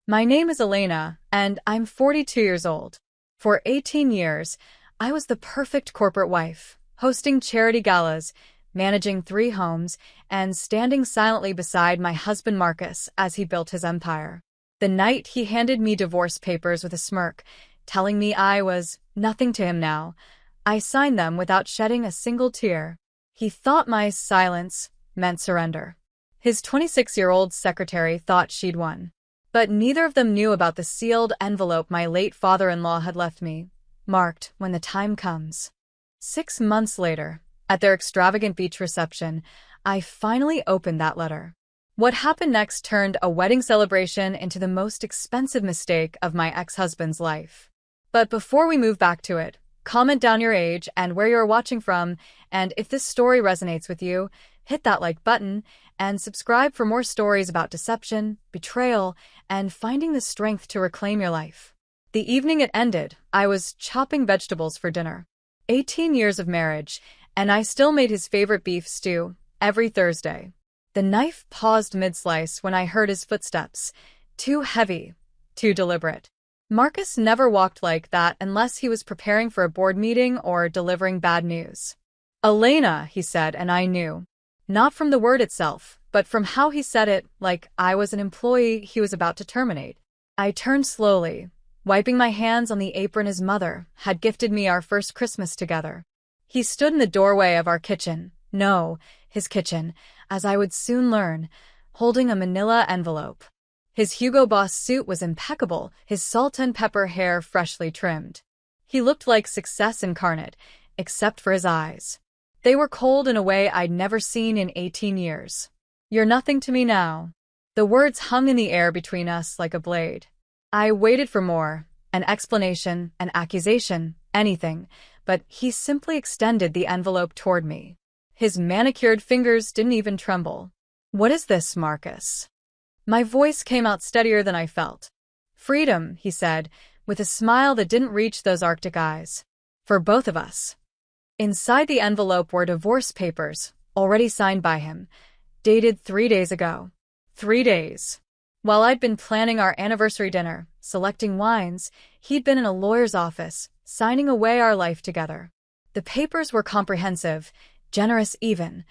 My name is Elena, and I'm 42 years old. For 18 years, I was the perfect corporate wife, hosting charity galas, managing 3 homes, and standing silently beside my husband Marcus as he built his empire. The night he handed me divorce papers with a smirk, telling me I was nothing to him now, I signed them without shedding a single tear. He thought my silence meant surrender. His 26-year-old secretary thought she'd won. But neither of them knew about the sealed envelope my late father-in-law had left me, marked "When the time comes." 6 months later, at their extravagant beach reception, I finally opened that letter. What happened next turned a wedding celebration into the most expensive mistake of my ex-husband's life. But before we move back to it, comment down your age and where you're watching from, and if this story resonates with you, hit that like button and subscribe for more stories about deception, betrayal, and finding the strength to reclaim your life. The evening it ended, I was chopping vegetables for dinner. 18 years of marriage, and I still made his favorite beef stew every Thursday. The knife paused mid-slice when I heard his footsteps. Too heavy, too deliberate. Marcus never walked like that unless he was preparing for a board meeting or delivering bad news. "Elena," he said, and I knew. Not from the word itself, but from how he said it, like I was an employee he was about to terminate. I turned slowly, wiping my hands on the apron his mother had gifted me our first Christmas together. He stood in the doorway of our kitchen, no, his kitchen, as I would soon learn, holding a manila envelope. His Hugo Boss suit was impeccable, his salt and pepper hair freshly trimmed. He looked like success incarnate, except for his eyes. They were cold in a way I'd never seen in 18 years. "You're nothing to me now." The words hung in the air between us like a blade. I waited for more, an explanation, an accusation, anything, but he simply extended the envelope toward me. His manicured fingers didn't even tremble. "What is this, Marcus?" My voice came out steadier than I felt. "Freedom," he said, with a smile that didn't reach those Arctic eyes. "For both of us." Inside the envelope were divorce papers, already signed by him, dated 3 days ago. 3 days. While I'd been planning our anniversary dinner, selecting wines, he'd been in a lawyer's office, signing away our life together. The papers were comprehensive, generous even.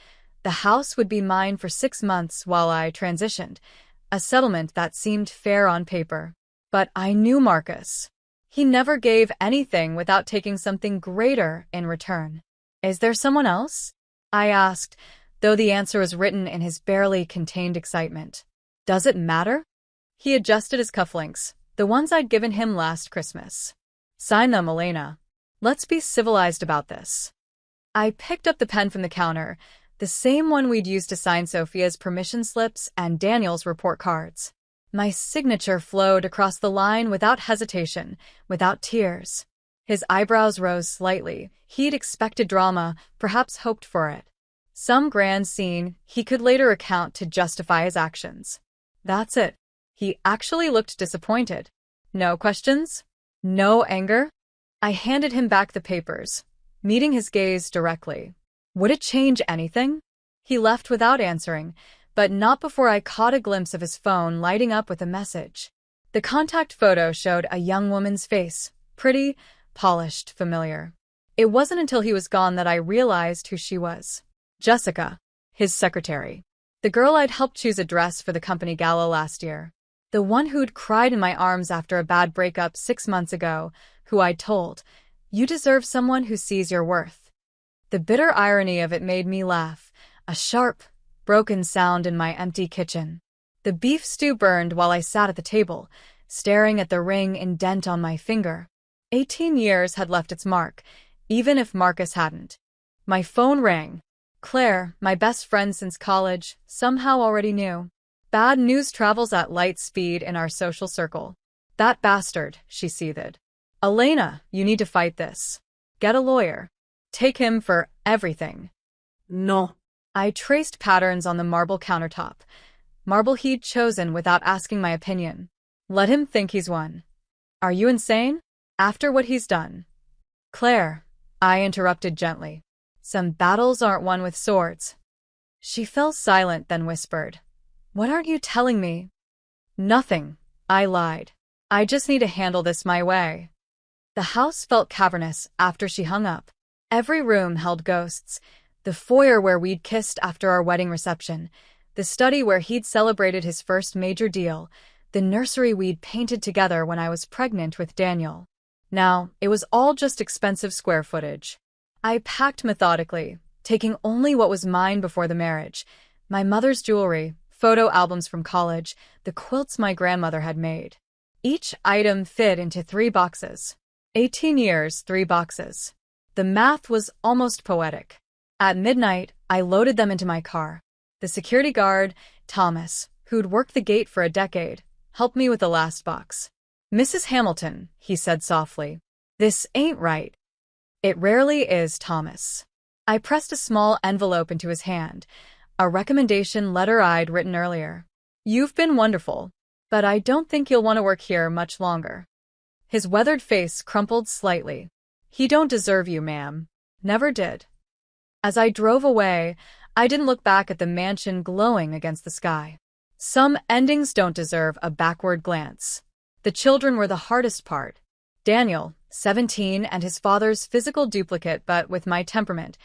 The house would be mine for 6 months while I transitioned, a settlement that seemed fair on paper. But I knew Marcus. He never gave anything without taking something greater in return. "Is there someone else?" I asked, though the answer was written in his barely contained excitement. "Does it matter?" He adjusted his cufflinks, the ones I'd given him last Christmas. "Sign them, Elena. Let's be civilized about this." I picked up the pen from the counter, the same one we'd used to sign Sophia's permission slips and Daniel's report cards. My signature flowed across the line without hesitation, without tears. His eyebrows rose slightly. He'd expected drama, perhaps hoped for it. Some grand scene he could later recount to justify his actions. "That's it." He actually looked disappointed. "No questions? No anger?" I handed him back the papers, meeting his gaze directly. Would it change anything? He left without answering, but not before I caught a glimpse of his phone lighting up with a message. The contact photo showed a young woman's face, pretty, polished, familiar. It wasn't until he was gone that I realized who she was. Jessica, his secretary. The girl I'd helped choose a dress for the company gala last year. The one who'd cried in my arms after a bad breakup 6 months ago, who I'd told, "You deserve someone who sees your worth." The bitter irony of it made me laugh, a sharp, broken sound in my empty kitchen. The beef stew burned while I sat at the table, staring at the ring indent on my finger. 18 years had left its mark, even if Marcus hadn't. My phone rang. Claire, my best friend since college, somehow already knew. Bad news travels at light speed in our social circle. "That bastard," she seethed. "Elena, you need to fight this. Get a lawyer. Take him for everything." No. I traced patterns on the marble countertop. Marble he'd chosen without asking my opinion. Let him think he's won. "Are you insane? After what he's done?" "Claire," I interrupted gently. "Some battles aren't won with swords." She fell silent, then whispered, "What aren't you telling me?" "Nothing," I lied. I just need to handle this my way. The house felt cavernous after she hung up. Every room held ghosts. The foyer where we'd kissed after our wedding reception, the study where he'd celebrated his first major deal, the nursery we'd painted together when I was pregnant with Daniel. Now, it was all just expensive square footage. I packed methodically, taking only what was mine before the marriage: my mother's jewelry, photo albums from college, the quilts my grandmother had made. Each item fit into 3 boxes. 18 years, 3 boxes. The math was almost poetic. At midnight, I loaded them into my car. The security guard, Thomas, who'd worked the gate for a decade, helped me with the last box. "Mrs. Hamilton," he said softly, "this ain't right." "It rarely is, Thomas." I pressed a small envelope into his hand, a recommendation letter I'd written earlier. "You've been wonderful, but I don't think you'll want to work here much longer." His weathered face crumpled slightly. "He don't deserve you, ma'am. Never did." As I drove away, I didn't look back at the mansion glowing against the sky. Some endings don't deserve a backward glance. The children were the hardest part. Daniel, 17 and his father's physical duplicate but with my temperament,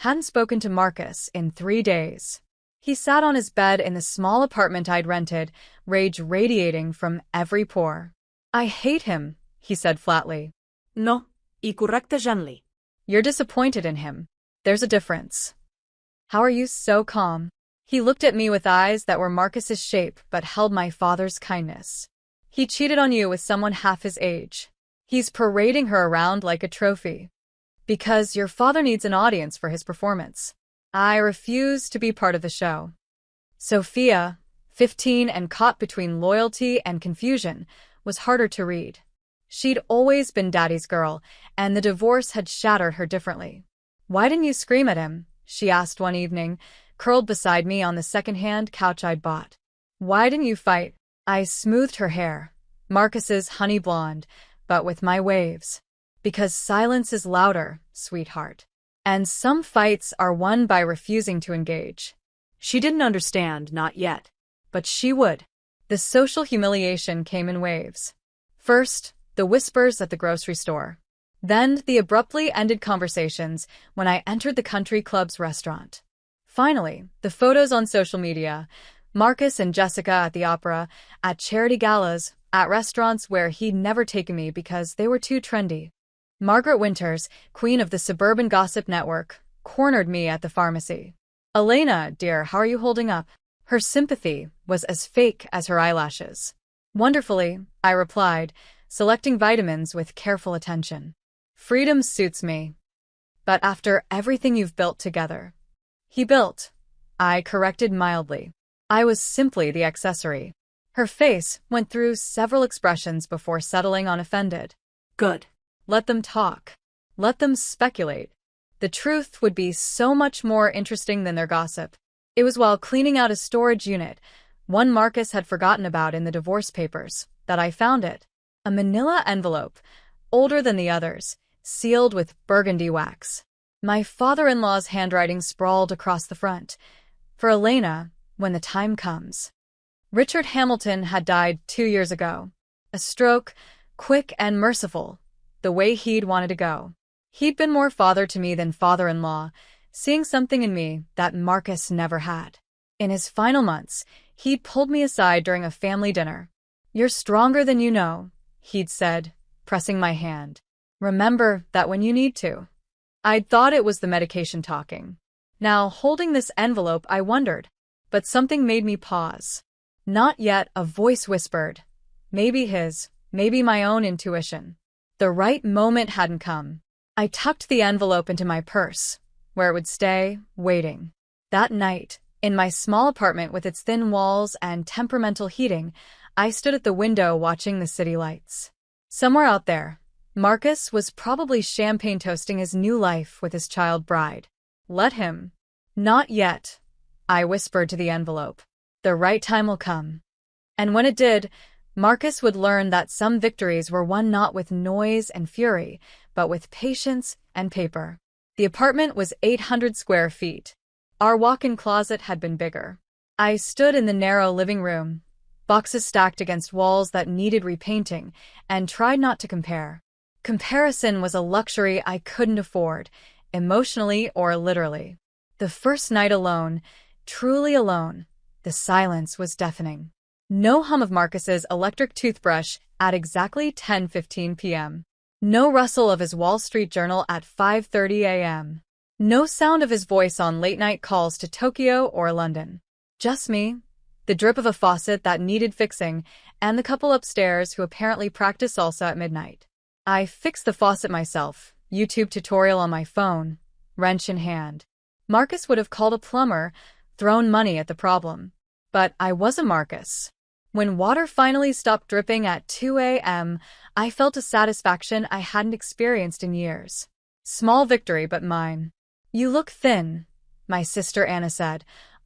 hadn't spoken to Marcus in 3 days. He sat on his bed in the small apartment I'd rented, rage radiating from every pore. "I hate him," he said flatly. No, I correcte Janli. "You're disappointed in him. There's a difference." "How are you so calm?" He looked at me with eyes that were Marcus's shape but held my father's kindness. "He cheated on you with someone half his age. He's parading her around like a trophy. Because your father needs an audience for his performance. I refuse to be part of the show." Sophia, 15 and caught between loyalty and confusion, was harder to read. She'd always been Daddy's girl, and the divorce had shattered her differently. "Why didn't you scream at him?" she asked one evening, curled beside me on the second-hand couch I'd bought. "Why didn't you fight?" I smoothed her hair, Marcus's honey blonde, but with my waves. "Because silence is louder, sweetheart. And some fights are won by refusing to engage." She didn't understand, not yet. But she would. The social humiliation came in waves. First, the whispers at the grocery store. Then the abruptly ended conversations when I entered the country club's restaurant. Finally, the photos on social media: Marcus and Jessica at the opera, at charity galas, at restaurants where he'd never taken me because they were too trendy. Margaret Winters, queen of the suburban gossip network, cornered me at the pharmacy. "Elena, dear, how are you holding up?" Her sympathy was as fake as her eyelashes. "Wonderfully," I replied, selecting vitamins with careful attention. "Freedom suits me. But after everything you've built together." "He built," I corrected mildly. "I was simply the accessory." Her face went through several expressions before settling on offended. Good. Let them talk. Let them speculate. The truth would be so much more interesting than their gossip. It was while cleaning out a storage unit, one Marcus had forgotten about in the divorce papers, that I found it. A manila envelope, older than the others, sealed with burgundy wax. My father-in-law's handwriting sprawled across the front. "For Elena, when the time comes." Richard Hamilton had died 2 years ago. A stroke, quick and merciful, the way he'd wanted to go. He'd been more father to me than father-in-law, seeing something in me that Marcus never had. In his final months, he'd pulled me aside during a family dinner. "You're stronger than you know," he'd said, pressing my hand. "Remember that when you need to." I'd thought it was the medication talking. Now, holding this envelope, I wondered, but something made me pause. Not yet, a voice whispered. Maybe his, maybe my own intuition. The right moment hadn't come. I tucked the envelope into my purse, where it would stay, waiting. That night, in my small apartment with its thin walls and temperamental heating, I stood at the window watching the city lights. Somewhere out there, Marcus was probably champagne toasting his new life with his child bride. Let him. "Not yet," I whispered to the envelope. "The right time will come." And when it did, Marcus would learn that some victories were won not with noise and fury, but with patience and paper. The apartment was 800 square feet. Our walk-in closet had been bigger. I stood in the narrow living room, boxes stacked against walls that needed repainting, and tried not to compare. Comparison was a luxury I couldn't afford, emotionally or literally. The first night alone, truly alone, the silence was deafening. No hum of Marcus's electric toothbrush at exactly 10:15 p.m. No rustle of his Wall Street Journal at 5:30 a.m. No sound of his voice on late-night calls to Tokyo or London. Just me, the drip of a faucet that needed fixing, and the couple upstairs who apparently practice salsa at midnight. I fixed the faucet myself, YouTube tutorial on my phone, wrench in hand. Marcus would have called a plumber, thrown money at the problem. But I wasn't Marcus. When water finally stopped dripping at 2 a.m., I felt a satisfaction I hadn't experienced in years. Small victory, but mine. "You look thin," my sister Anna said,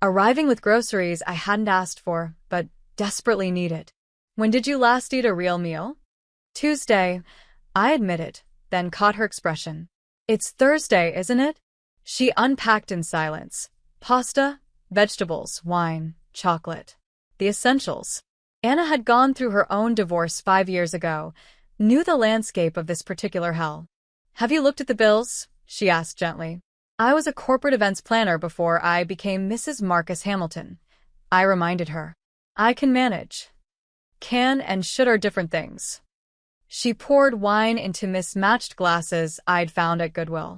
arriving with groceries I hadn't asked for, but desperately needed. "When did you last eat a real meal?" "Tuesday," I admitted, then caught her expression. "It's Thursday, isn't it?" She unpacked in silence. Pasta, vegetables, wine, chocolate. The essentials. Anna had gone through her own divorce 5 years ago, knew the landscape of this particular hell. "Have you looked at the bills?" she asked gently. "I was a corporate events planner before I became Mrs. Marcus Hamilton," I reminded her. "I can manage." Can and should are different things. She poured wine into mismatched glasses I'd found at Goodwill.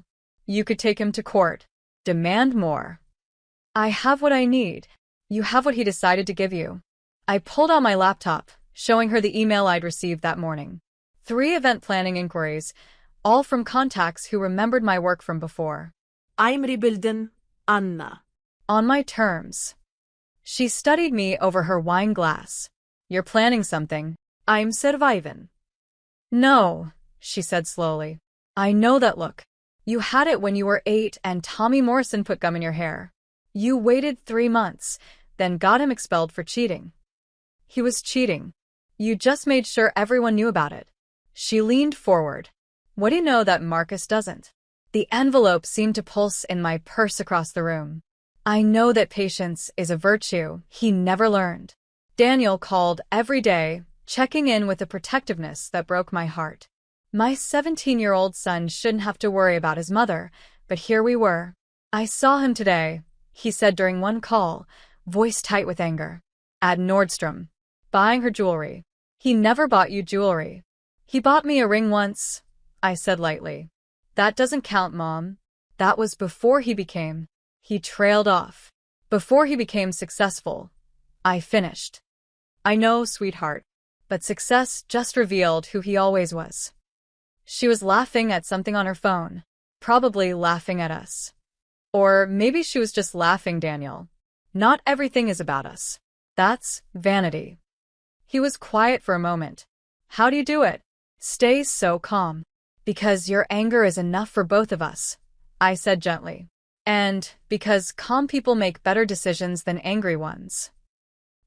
"You could take him to court. Demand more." "I have what I need. You have what he decided to give you." I pulled out my laptop, showing her the email I'd received that morning. 3 event planning inquiries, all from contacts who remembered my work from before. I'm rebuilding, Anna. On my terms. She studied me over her wine glass. "You're planning something." I'm surviving. "No," she said slowly. "I know that look. You had it when you were 8 and Tommy Morrison put gum in your hair. You waited 3 months, then got him expelled for cheating. He was cheating. You just made sure everyone knew about it." She leaned forward. "What do you know that Marcus doesn't?" The envelope seemed to pulse in my purse across the room. "I know that patience is a virtue he never learned." Daniel called every day, checking in with a protectiveness that broke my heart. My 17-year-old son shouldn't have to worry about his mother, but here we were. "I saw him today," he said during one call, voice tight with anger. "At Nordstrom. Buying her jewelry." "He never bought you jewelry." "He bought me a ring once," I said lightly. "That doesn't count, Mom. That was before he became." He trailed off. "Before he became successful," I finished. "I know, sweetheart. But success just revealed who he always was." She was laughing at something on her phone. Probably laughing at us. Or maybe she was just laughing, Daniel. Not everything is about us. That's vanity. He was quiet for a moment. "How do you do it?" "Stay so calm." "Because your anger is enough for both of us," I said gently. "And because calm people make better decisions than angry ones."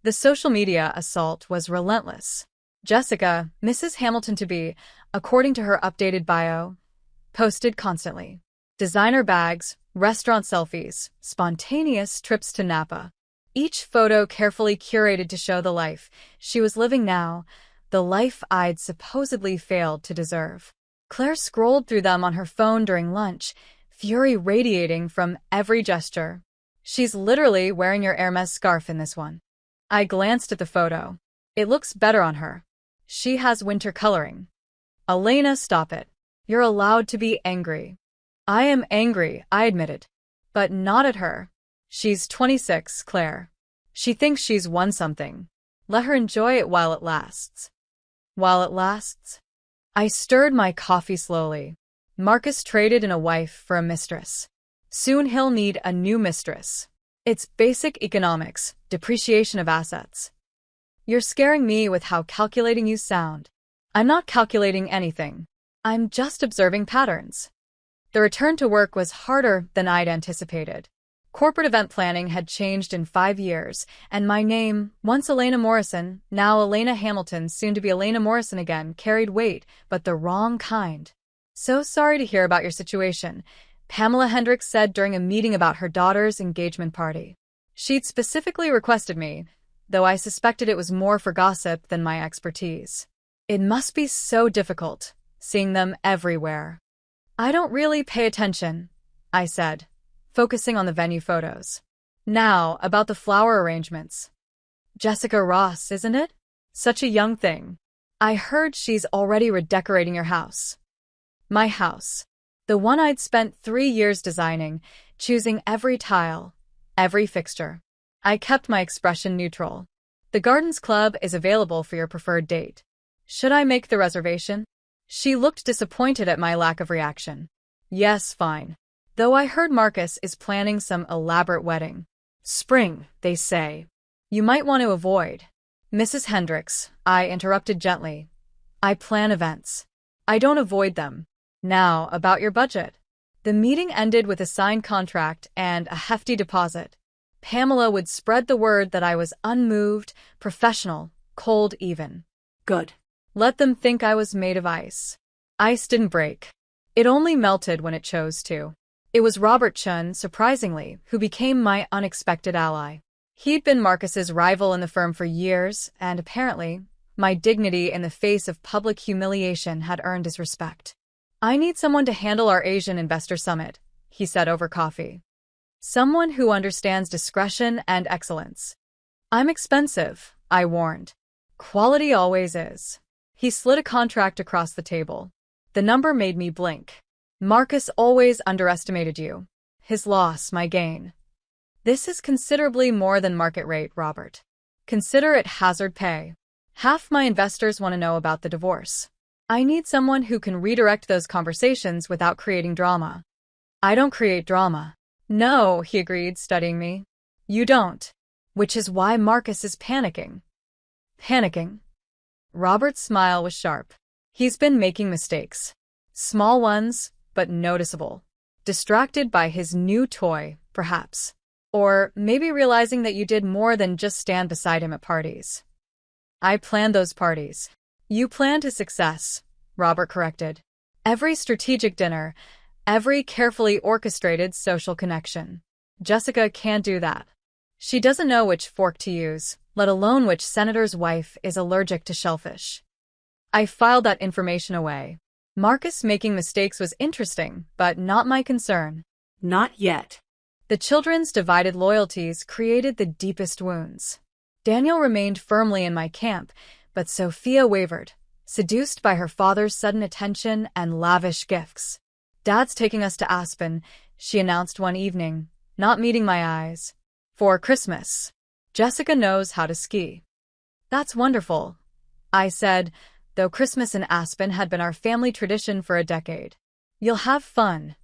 The social media assault was relentless. Jessica, Mrs. Hamilton-to-be, according to her updated bio, posted constantly. Designer bags, restaurant selfies, spontaneous trips to Napa. Each photo carefully curated to show the life she was living now, the life I'd supposedly failed to deserve. Claire scrolled through them on her phone during lunch, fury radiating from every gesture. "She's literally wearing your Hermes scarf in this one." I glanced at the photo. "It looks better on her. She has winter coloring." "Elena, stop it. You're allowed to be angry." "I am angry," I admitted. "But not at her. She's 26, Claire. She thinks she's won something. Let her enjoy it while it lasts." "While it lasts?" I stirred my coffee slowly. Marcus traded in a wife for a mistress. Soon he'll need a new mistress. It's basic economics, depreciation of assets. "You're scaring me with how calculating you sound." "I'm not calculating anything. I'm just observing patterns." The return to work was harder than I'd anticipated. Corporate event planning had changed in 5 years, and my name, once Elena Morrison, now Elena Hamilton, soon to be Elena Morrison again, carried weight, but the wrong kind. "So sorry to hear about your situation," Pamela Hendricks said during a meeting about her daughter's engagement party. She'd specifically requested me, though I suspected it was more for gossip than my expertise. It must be so difficult, seeing them everywhere. I don't really pay attention, I said, focusing on the venue photos. Now, about the flower arrangements. Jessica Ross, isn't it? Such a young thing. I heard she's already redecorating your house. My house. The one I'd spent 3 years designing, choosing every tile, every fixture. I kept my expression neutral. The Gardens Club is available for your preferred date. Should I make the reservation? She looked disappointed at my lack of reaction. Yes, fine. Though I heard Marcus is planning some elaborate wedding. Spring, they say. You might want to avoid. Mrs. Hendricks, I interrupted gently. I plan events. I don't avoid them. Now, about your budget. The meeting ended with a signed contract and a hefty deposit. Pamela would spread the word that I was unmoved, professional, cold even. Good. Let them think I was made of ice. Ice didn't break. It only melted when it chose to. It was Robert Chun, surprisingly, who became my unexpected ally. He'd been Marcus's rival in the firm for years, and apparently, my dignity in the face of public humiliation had earned his respect. I need someone to handle our Asian investor summit, he said over coffee. Someone who understands discretion and excellence. I'm expensive, I warned. Quality always is. He slid a contract across the table. The number made me blink. Marcus always underestimated you. His loss, my gain. This is considerably more than market rate, Robert. Consider it hazard pay. Half my investors want to know about the divorce. I need someone who can redirect those conversations without creating drama. I don't create drama. No, he agreed, studying me. You don't. Which is why Marcus is panicking. Panicking? Robert's smile was sharp. He's been making mistakes. Small ones, but noticeable. Distracted by his new toy, perhaps. Or maybe realizing that you did more than just stand beside him at parties. I planned those parties. You planned his success, Robert corrected. Every strategic dinner, every carefully orchestrated social connection. Jessica can't do that. She doesn't know which fork to use, let alone which senator's wife is allergic to shellfish. I filed that information away. Marcus making mistakes was interesting, but not my concern. Not yet. The children's divided loyalties created the deepest wounds. Daniel remained firmly in my camp, but Sophia wavered, seduced by her father's sudden attention and lavish gifts. Dad's taking us to Aspen, she announced one evening, not meeting my eyes. For Christmas. Jessica knows how to ski. That's wonderful, I said, though Christmas in Aspen had been our family tradition for a decade. You'll have fun.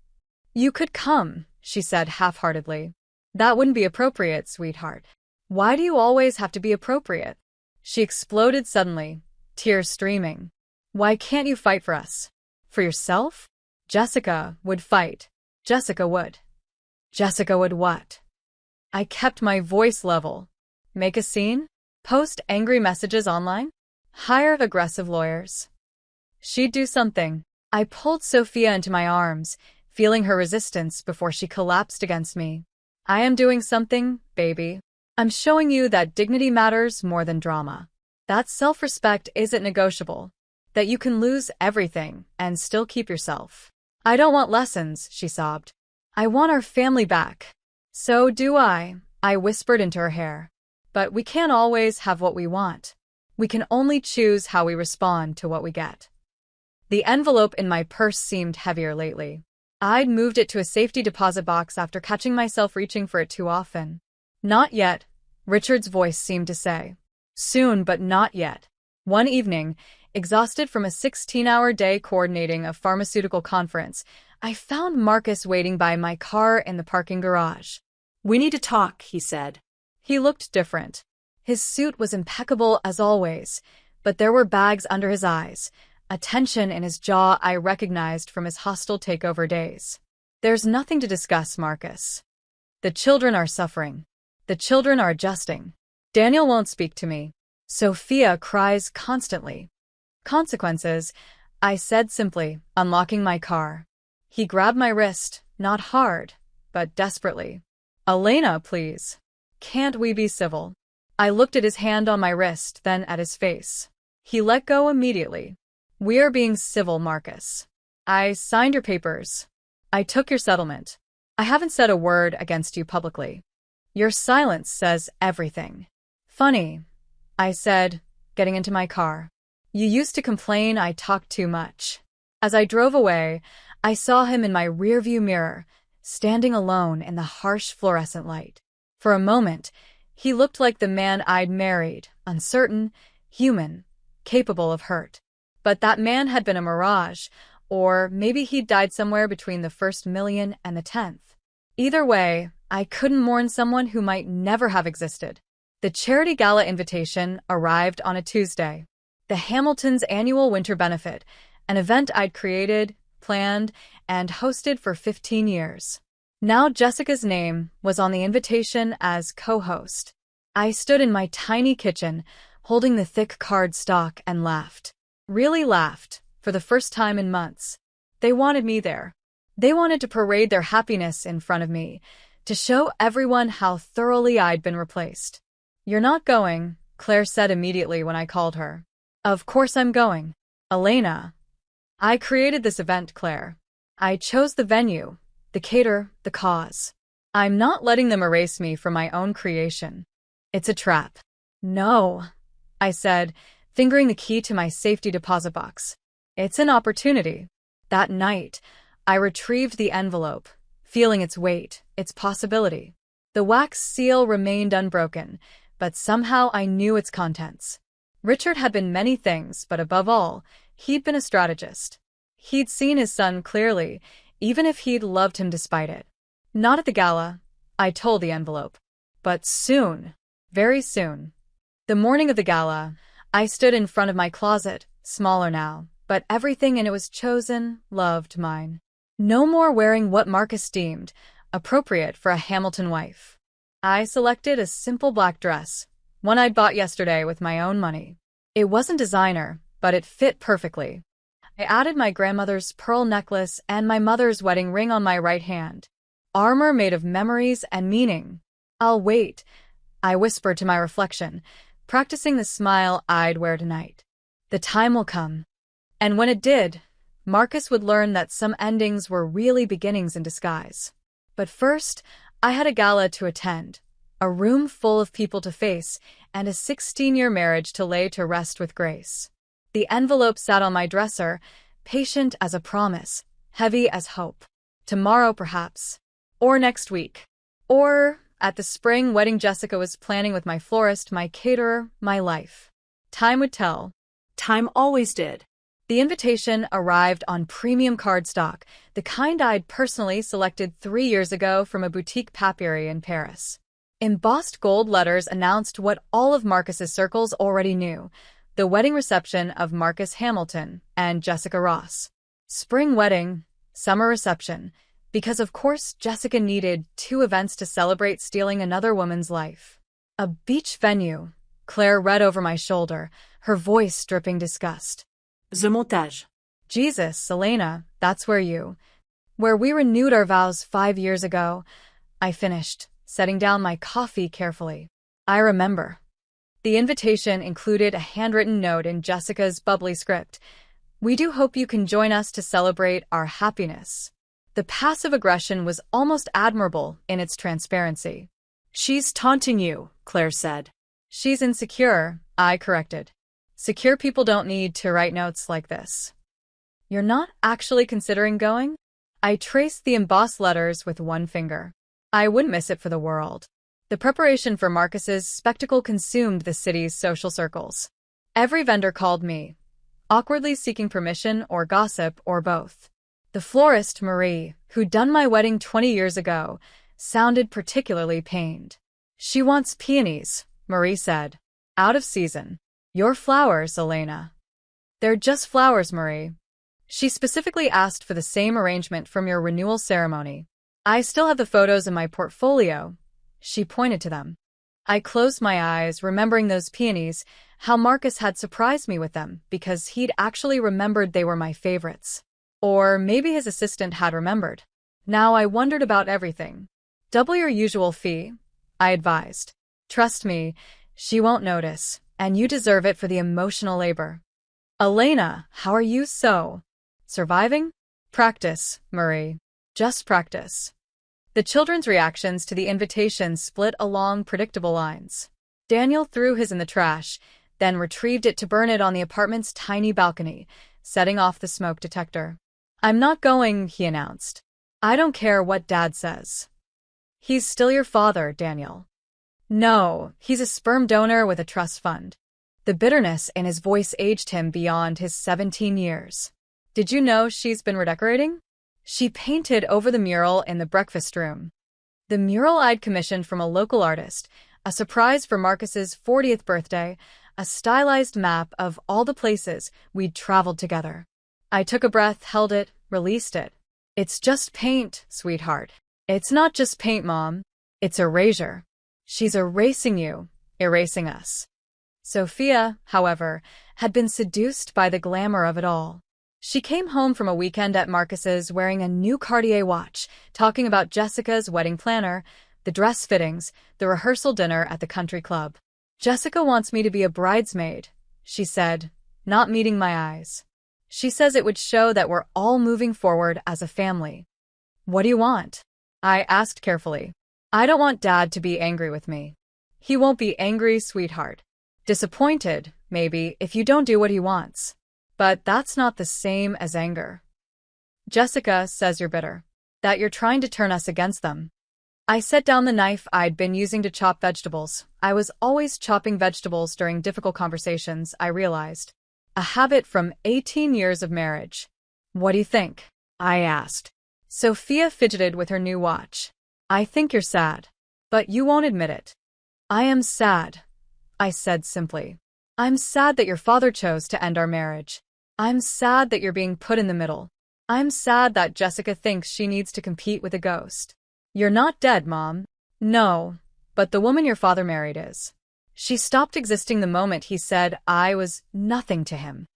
You could come, she said half-heartedly. That wouldn't be appropriate, sweetheart. Why do you always have to be appropriate? She exploded suddenly, tears streaming. Why can't you fight for us? For yourself? Jessica would fight. Jessica would. Jessica would what? I kept my voice level. Make a scene? Post angry messages online? Hire aggressive lawyers? She'd do something. I pulled Sophia into my arms, feeling her resistance before she collapsed against me. I am doing something, baby. I'm showing you that dignity matters more than drama. That self-respect isn't negotiable. That you can lose everything and still keep yourself. I don't want lessons, she sobbed. I want our family back. So do I whispered into her hair. But we can't always have what we want. We can only choose how we respond to what we get. The envelope in my purse seemed heavier lately. I'd moved it to a safety deposit box after catching myself reaching for it too often. Not yet, Richard's voice seemed to say. Soon, but not yet. One evening, exhausted from a 16-hour day coordinating a pharmaceutical conference, I found Marcus waiting by my car in the parking garage. We need to talk, he said. He looked different. His suit was impeccable as always, but there were bags under his eyes, a tension in his jaw I recognized from his hostile takeover days. There's nothing to discuss, Marcus. The children are suffering. The children are adjusting. Daniel won't speak to me. Sophia cries constantly. Consequences, I said simply, unlocking my car. He grabbed my wrist, not hard, but desperately. Elena, please. Can't we be civil? I looked at his hand on my wrist, then at his face. He let go immediately. We are being civil, Marcus. I signed your papers. I took your settlement. I haven't said a word against you publicly. Your silence says everything. Funny, I said, getting into my car. You used to complain I talked too much. As I drove away, I saw him in my rearview mirror, standing alone in the harsh fluorescent light. For a moment, he looked like the man I'd married, uncertain, human, capable of hurt. But that man had been a mirage, or maybe he'd died somewhere between the first million and the 10th. Either way, I couldn't mourn someone who might never have existed. The charity gala invitation arrived on a Tuesday. The Hamiltons' annual winter benefit, an event I'd created, planned, and hosted for 15 years. Now Jessica's name was on the invitation as co-host. I stood in my tiny kitchen, holding the thick cardstock, and laughed. Really laughed, for the first time in months. They wanted me there. They wanted to parade their happiness in front of me, to show everyone how thoroughly I'd been replaced. You're not going, Claire said immediately when I called her. Of course I'm going. Elena. I created this event, Claire. I chose the venue, the caterer, the cause. I'm not letting them erase me from my own creation. It's a trap. No, I said, fingering the key to my safety deposit box. It's an opportunity. That night, I retrieved the envelope, feeling its weight, its possibility. The wax seal remained unbroken, but somehow I knew its contents. Richard had been many things, but above all, he'd been a strategist. He'd seen his son clearly, even if he'd loved him despite it. Not at the gala, I told the envelope. But soon, very soon. The morning of the gala, I stood in front of my closet, smaller now, but everything in it was chosen, loved, mine. No more wearing what Marcus deemed appropriate for a Hamilton wife. I selected a simple black dress, one I'd bought yesterday with my own money. It wasn't designer, but it fit perfectly. I added my grandmother's pearl necklace and my mother's wedding ring on my right hand. Armor made of memories and meaning. I'll wait, I whispered to my reflection, practicing the smile I'd wear tonight. The time will come. And when it did, Marcus would learn that some endings were really beginnings in disguise. But first, I had a gala to attend, a room full of people to face, and a 16-year marriage to lay to rest with grace. The envelope sat on my dresser, patient as a promise, heavy as hope. Tomorrow, perhaps. Or next week. Or at the spring wedding Jessica was planning with my florist, my caterer, my life. Time would tell. Time always did. The invitation arrived on premium cardstock, the kind I'd personally selected 3 years ago from a boutique papery in Paris. Embossed gold letters announced what all of Marcus's circles already knew: the wedding reception of Marcus Hamilton and Jessica Ross. Spring wedding, summer reception, because of course Jessica needed 2 events to celebrate stealing another woman's life. A beach venue, Claire read over my shoulder, her voice dripping disgust. The montage. Jesus, Elena, that's where we renewed our vows 5 years ago, I finished, setting down my coffee carefully. I remember. The invitation included a handwritten note in Jessica's bubbly script. We do hope you can join us to celebrate our happiness. The passive aggression was almost admirable in its transparency. She's taunting you, Claire said. She's insecure, I corrected. Secure people don't need to write notes like this. You're not actually considering going? I traced the embossed letters with one finger. I wouldn't miss it for the world. The preparation for Marcus's spectacle consumed the city's social circles. Every vendor called me, awkwardly seeking permission or gossip or both. The florist, Marie, who'd done my wedding 20 years ago, sounded particularly pained. She wants peonies, Marie said. Out of season. Your flowers, Elena. They're just flowers, Marie. She specifically asked for the same arrangement from your renewal ceremony. I still have the photos in my portfolio. She pointed to them. I closed my eyes, remembering those peonies, how Marcus had surprised me with them because he'd actually remembered they were my favorites. Or maybe his assistant had remembered. Now I wondered about everything. Double your usual fee, I advised. Trust me, She won't notice, and you deserve it for the emotional labor. Elena, how are you surviving? Practice, Marie. Just practice. The children's reactions to the invitation split along predictable lines. Daniel threw his in the trash, then retrieved it to burn it on the apartment's tiny balcony, setting off the smoke detector. I'm not going, he announced. I don't care what Dad says. He's still your father, Daniel. No, he's a sperm donor with a trust fund. The bitterness in his voice aged him beyond his 17 years. Did you know she's been redecorating? She painted over the mural in the breakfast room. The mural I'd commissioned from a local artist, a surprise for Marcus's 40th birthday, a stylized map of all the places we'd traveled together. I took a breath, held it, released it. It's just paint, sweetheart. It's not just paint, Mom. It's erasure. She's erasing you, erasing us. Sophia, however, had been seduced by the glamour of it all. She came home from a weekend at Marcus's wearing a new Cartier watch, talking about Jessica's wedding planner, the dress fittings, the rehearsal dinner at the country club. Jessica wants me to be a bridesmaid, she said, not meeting my eyes. She says it would show that we're all moving forward as a family. What do you want? I asked carefully. I don't want Dad to be angry with me. He won't be angry, sweetheart. Disappointed, maybe, if you don't do what he wants. But that's not the same as anger. Jessica says you're bitter, that you're trying to turn us against them. I set down the knife I'd been using to chop vegetables. I was always chopping vegetables during difficult conversations, I realized. A habit from 18 years of marriage. What do you think? I asked. Sophia fidgeted with her new watch. I think you're sad. But you won't admit it. I am sad, I said simply. I'm sad that your father chose to end our marriage. I'm sad that you're being put in the middle. I'm sad that Jessica thinks she needs to compete with a ghost. You're not dead, Mom. No, but the woman your father married is. She stopped existing the moment he said I was nothing to him.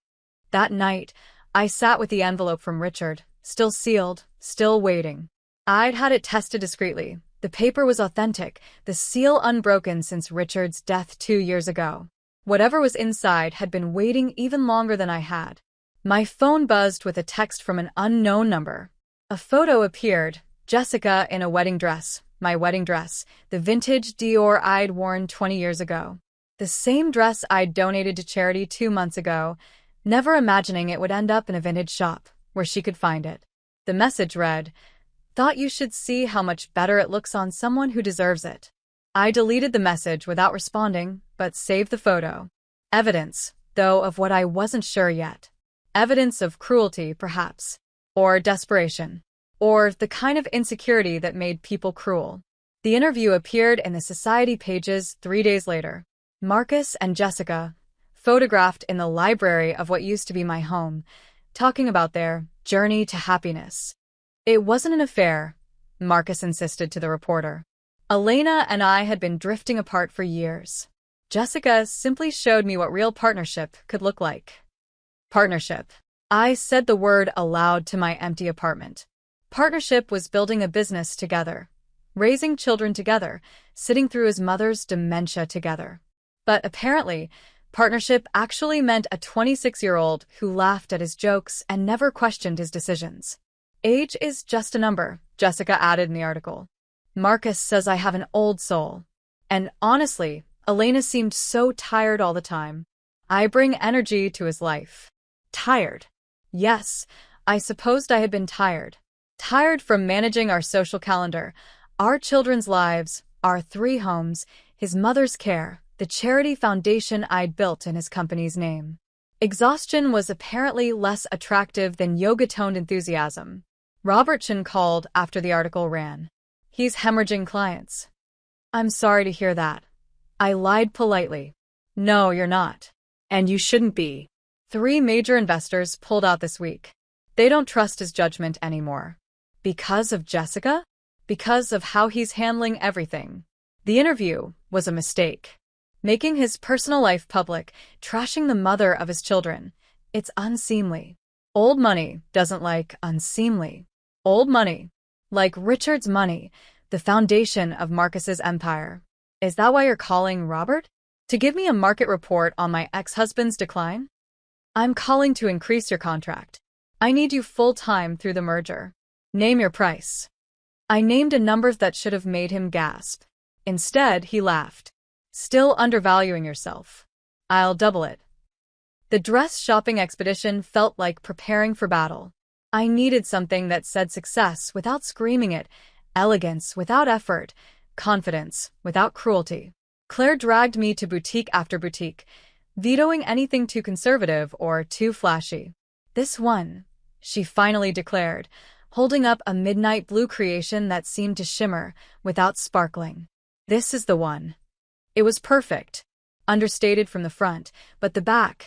That night, I sat with the envelope from Richard, still sealed, still waiting. I'd had it tested discreetly. The paper was authentic, the seal unbroken since Richard's death 2 years ago. Whatever was inside had been waiting even longer than I had. My phone buzzed with a text from an unknown number. A photo appeared, Jessica in a wedding dress, my wedding dress, the vintage Dior I'd worn 20 years ago. The same dress I'd donated to charity 2 months ago, never imagining it would end up in a vintage shop, where she could find it. The message read, "Thought you should see how much better it looks on someone who deserves it." I deleted the message without responding, but saved the photo. Evidence, though, of what I wasn't sure yet. Evidence of cruelty, perhaps. Or desperation. Or the kind of insecurity that made people cruel. The interview appeared in the society pages 3 days later. Marcus and Jessica, photographed in the library of what used to be my home, talking about their journey to happiness. It wasn't an affair, Marcus insisted to the reporter. Elena and I had been drifting apart for years. Jessica simply showed me what real partnership could look like. Partnership. I said the word aloud to my empty apartment. Partnership was building a business together, raising children together, sitting through his mother's dementia together. But apparently, partnership actually meant a 26-year-old who laughed at his jokes and never questioned his decisions. Age is just a number, Jessica added in the article. Marcus says I have an old soul. And honestly, Elena seemed so tired all the time. I bring energy to his life. Tired. Yes, I supposed I had been tired. Tired from managing our social calendar, our children's lives, our 3 homes, his mother's care, the charity foundation I'd built in his company's name. Exhaustion was apparently less attractive than yoga-toned enthusiasm. Robertson called after the article ran. He's hemorrhaging clients. I'm sorry to hear that. I lied politely. No, you're not. And you shouldn't be. 3 major investors pulled out this week. They don't trust his judgment anymore. Because of Jessica? Because of how he's handling everything. The interview was a mistake. Making his personal life public, trashing the mother of his children. It's unseemly. Old money doesn't like unseemly. Old money. Like Richard's money, the foundation of Marcus's empire. Is that why you're calling, Robert? To give me a market report on my ex-husband's decline? I'm calling to increase your contract. I need you full-time through the merger. Name your price. I named a number that should have made him gasp. Instead, he laughed. Still undervaluing yourself. I'll double it. The dress shopping expedition felt like preparing for battle. I needed something that said success without screaming it, elegance without effort, confidence without cruelty. Claire dragged me to boutique after boutique, vetoing anything too conservative or too flashy. This one, she finally declared, holding up a midnight blue creation that seemed to shimmer without sparkling. This is the one. It was perfect, understated from the front, but the back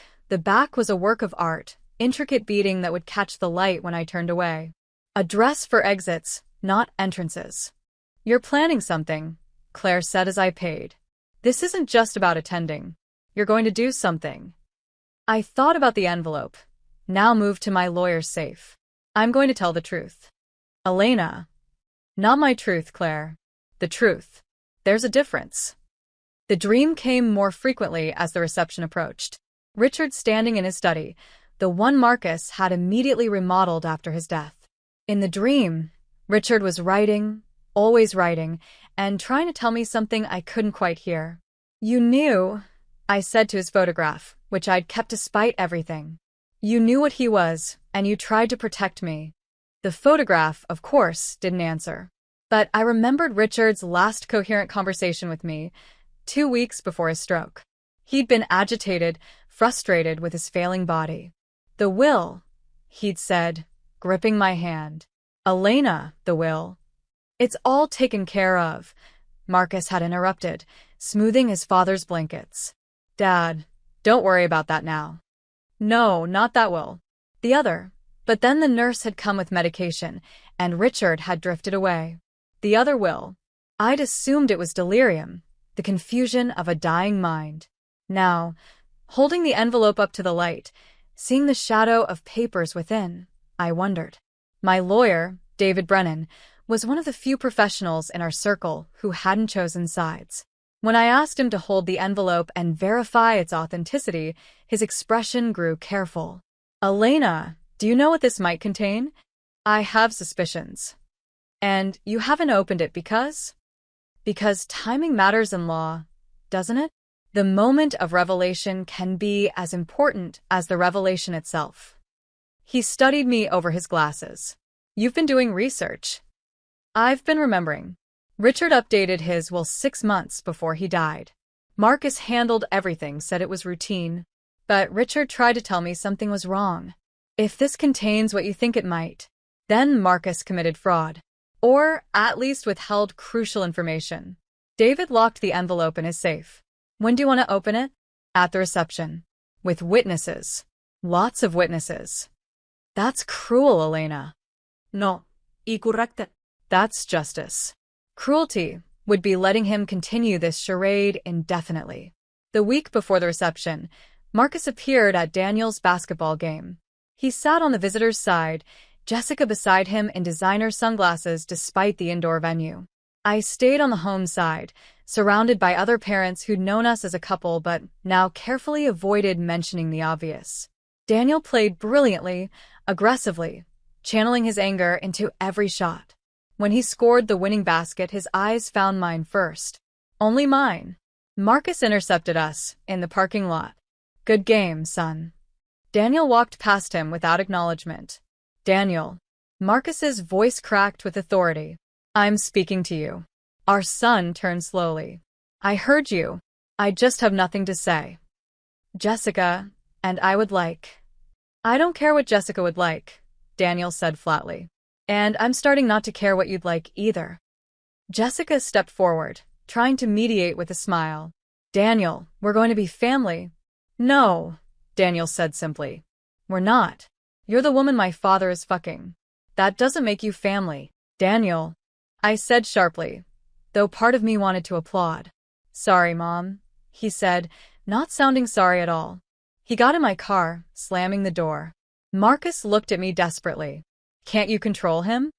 was a work of art, intricate beading that would catch the light when I turned away. A dress for exits, not entrances. You're planning something, Claire said as I paid. This isn't just about attending. You're going to do something. I thought about the envelope, now moved to my lawyer's safe. I'm going to tell the truth. Elena. Not my truth, Claire. The truth. There's a difference. The dream came more frequently as the reception approached. Richard standing in his study, the one Marcus had immediately remodeled after his death. In the dream, Richard was writing, always writing, and trying to tell me something I couldn't quite hear. You knew, I said to his photograph, which I'd kept despite everything. You knew what he was, and you tried to protect me. The photograph, of course, didn't answer. But I remembered Richard's last coherent conversation with me, 2 weeks before his stroke. He'd been agitated, frustrated with his failing body. The will, he'd said, gripping my hand. Elena, the will. It's all taken care of, Marcus had interrupted, smoothing his father's blankets. Dad, don't worry about that now. No, not that will. The other. But then the nurse had come with medication, and Richard had drifted away. The other will. I'd assumed it was delirium, the confusion of a dying mind. Now, holding the envelope up to the light, seeing the shadow of papers within, I wondered. My lawyer, David Brennan, was one of the few professionals in our circle who hadn't chosen sides. When I asked him to hold the envelope and verify its authenticity, his expression grew careful. Elena, do you know what this might contain? I have suspicions. And you haven't opened it because? Because timing matters in law, doesn't it? The moment of revelation can be as important as the revelation itself. He studied me over his glasses. You've been doing research. I've been remembering. Richard updated his will 6 months before he died. Marcus handled everything, said it was routine. But Richard tried to tell me something was wrong. If this contains what you think it might, then Marcus committed fraud. Or at least withheld crucial information. David locked the envelope in his safe. When do you want to open it? At the reception. With witnesses. Lots of witnesses. That's cruel, Elena. No. Incorrect. That's justice. Cruelty would be letting him continue this charade indefinitely. The week before the reception, Marcus appeared at Daniel's basketball game. He sat on the visitor's side, Jessica beside him in designer sunglasses despite the indoor venue. I stayed on the home side, surrounded by other parents who'd known us as a couple but now carefully avoided mentioning the obvious. Daniel played brilliantly, aggressively, channeling his anger into every shot. When he scored the winning basket, his eyes found mine first. Only mine. Marcus intercepted us in the parking lot. Good game, son. Daniel walked past him without acknowledgement. Daniel. Marcus's voice cracked with authority. I'm speaking to you. Our son turned slowly. I heard you. I just have nothing to say. Jessica, and I would like. I don't care what Jessica would like, Daniel said flatly. And I'm starting not to care what you'd like either. Jessica stepped forward, trying to mediate with a smile. Daniel, we're going to be family. No, Daniel said simply. We're not. You're the woman my father is fucking. That doesn't make you family. Daniel, I said sharply, though part of me wanted to applaud. Sorry, Mom, he said, not sounding sorry at all. He got in my car, slamming the door. Marcus looked at me desperately. Can't you control him?